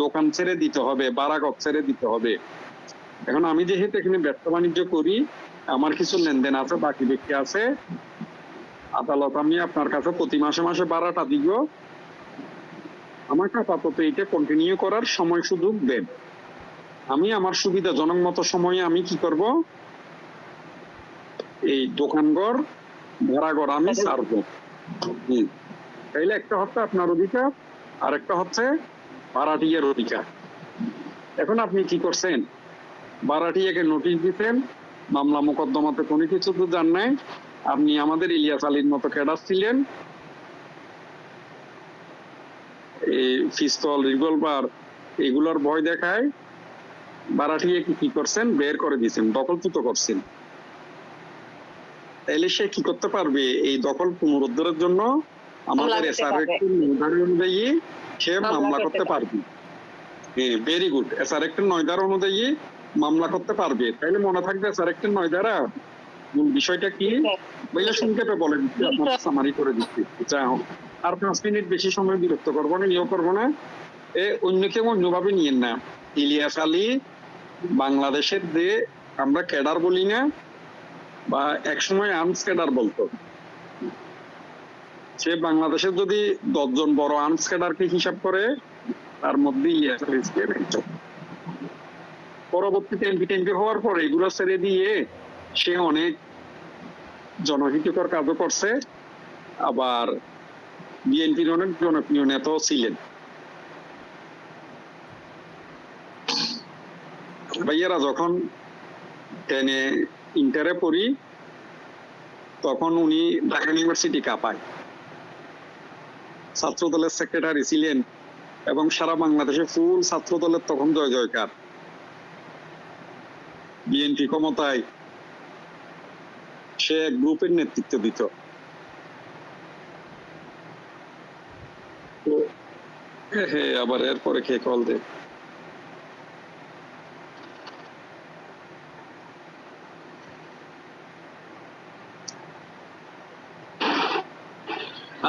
দোকান ছেড়ে দিতে হবে, বারাগত ছেড়ে দিতে হবে। এখন আমি যেহেতু এখানে ব্যবসা বাণিজ্য করি, আমার কিছু লেনদেন আছে, বাকি ব্যক্তি আছে, আদালত আমি আপনার কাছে প্রতি মাসে মাসে ভাড়াটা দিব, আমাকে আপাতত এটা কন্টিনিউ করার সময় সুযোগ দেন। আমি আমার সুবিধাজনক মতো সময়ে আমি কি করব? এই দোকানঘর ভাড়াঘর আমি ছাড়বো। তাইলে একটা হচ্ছে আপনার অধিকার, আর একটা হচ্ছে ভাড়াটিয়ার অধিকার। এখন আপনি কি করছেন? ভাড়াটিয়াকে নোটিশ দিচ্ছেন, মামলা মোকদ্দমাতে কোনো কিছু তো জান নাই, আপনি আমাদের ইলিয়াস আলীর মতো ক্যাডার ছিলেন, এই পিস্তল রিভলভার এগুলোর ভয় দেখায় ভাড়াটিয়াকে কি করছেন? বের করে দিয়েছেন, দখলচ্যুত করছেন। তাইলে সে কি করতে পারবে? এই দখল পুনরুদ্ধারের জন্য আমাদের এসআর একটি নির্ধারণ অনুযায়ী সে মামলা করতে পারবে। হ্যাঁ, ভেরি গুড। এসআর একটি 9 ধারা অনুযায়ী মামলা করতে পারবে। তাইলে মনে থাকবে এসআর একটি 9 ধারা মূল বিষয়টা কি? ভাইয়া সংক্ষেপে বলে দিচ্ছি, আপনার সামারি করে দিচ্ছি। যাই হোক, আর 5 মিনিট বেশি সময় বিরক্ত করবো না, নিয়োগ করবো না। অন্য কেউ অন্যভাবে নিয়েন না। ইলিয়াস আলী বাংলাদেশের যে আমরা ক্যাডার বলি না, বা একসময় আর্মস ক্যাডার বলতো, সে বাংলাদেশের যদি 10 জন বড় আর্মস ক্যাডারকে হিসাব করে, তার মধ্যে ইলিয়াস আলী একজন। পরবর্তীতে এমপি হওয়ার পর এগুলো ছেড়ে দিয়ে সে অনেক জনহিতকর কাজও করছে, আবার বিএনপির অনেক জনপ্রিয় নেতাও ছিলেন। ভাইয়েরা, যখন 10-এ ইন্টারে পড়ি তখন উনি ঢাকা ইউনিভার্সিটি কাঁপায়, ছাত্র দলের সেক্রেটারি ছিলেন, এবং সারা বাংলাদেশে ফুল ছাত্র দলের তখন জয় জয়কার। বিএনপি ক্ষমতায়, সে গ্রুপের নেতৃত্ব দিত। হ্যাঁ, আবার এরপরে কে কল দে?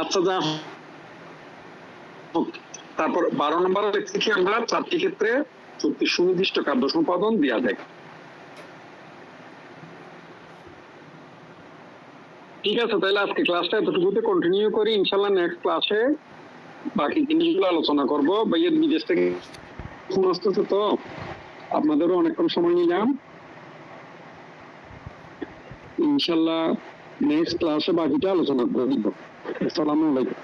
আচ্ছা, যা হোক। তারপর 12 নম্বরের থেকে আমরা 4টি ক্ষেত্রে চুক্তি সুনির্দিষ্ট কার্য সম্পাদন দেওয়া যায়। ঠিক আছে, তাহলে আজকে ক্লাসটা এতটুকুতে কন্টিনিউ করি। ইনশাল্লাহ নেক্সট ক্লাসে বাকি জিনিসগুলো আলোচনা করব। ভাইয়ের বিদেশ থেকে ফোন আসতেছে, তো আপনাদেরও অনেকক্ষণ সময় নিলাম। ইনশাল্লাহ নেক্সট ক্লাসে বাকিটা আলোচনা করে দিব। আসসালামু আলাইকুম।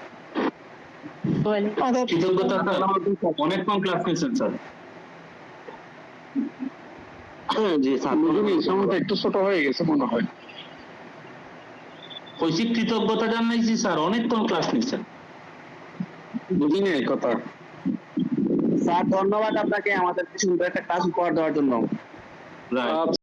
কৃতজ্ঞতা স্যার, অনেকক্ষণ ক্লাস নিয়েছেন স্যার। জি স্যার, সময়টা একটু ছোট হয়ে গেছে মনে হয়। কইছি কৃতজ্ঞতা জানাইছি স্যার, অনেকক্ষণ ক্লাস নিয়েছেন। বুঝিনি এই কথা। স্যার ধন্যবাদ আপনাকে আমাদের সুন্দর একটা ক্লাস উপহার দেওয়ার জন্য। রাইট।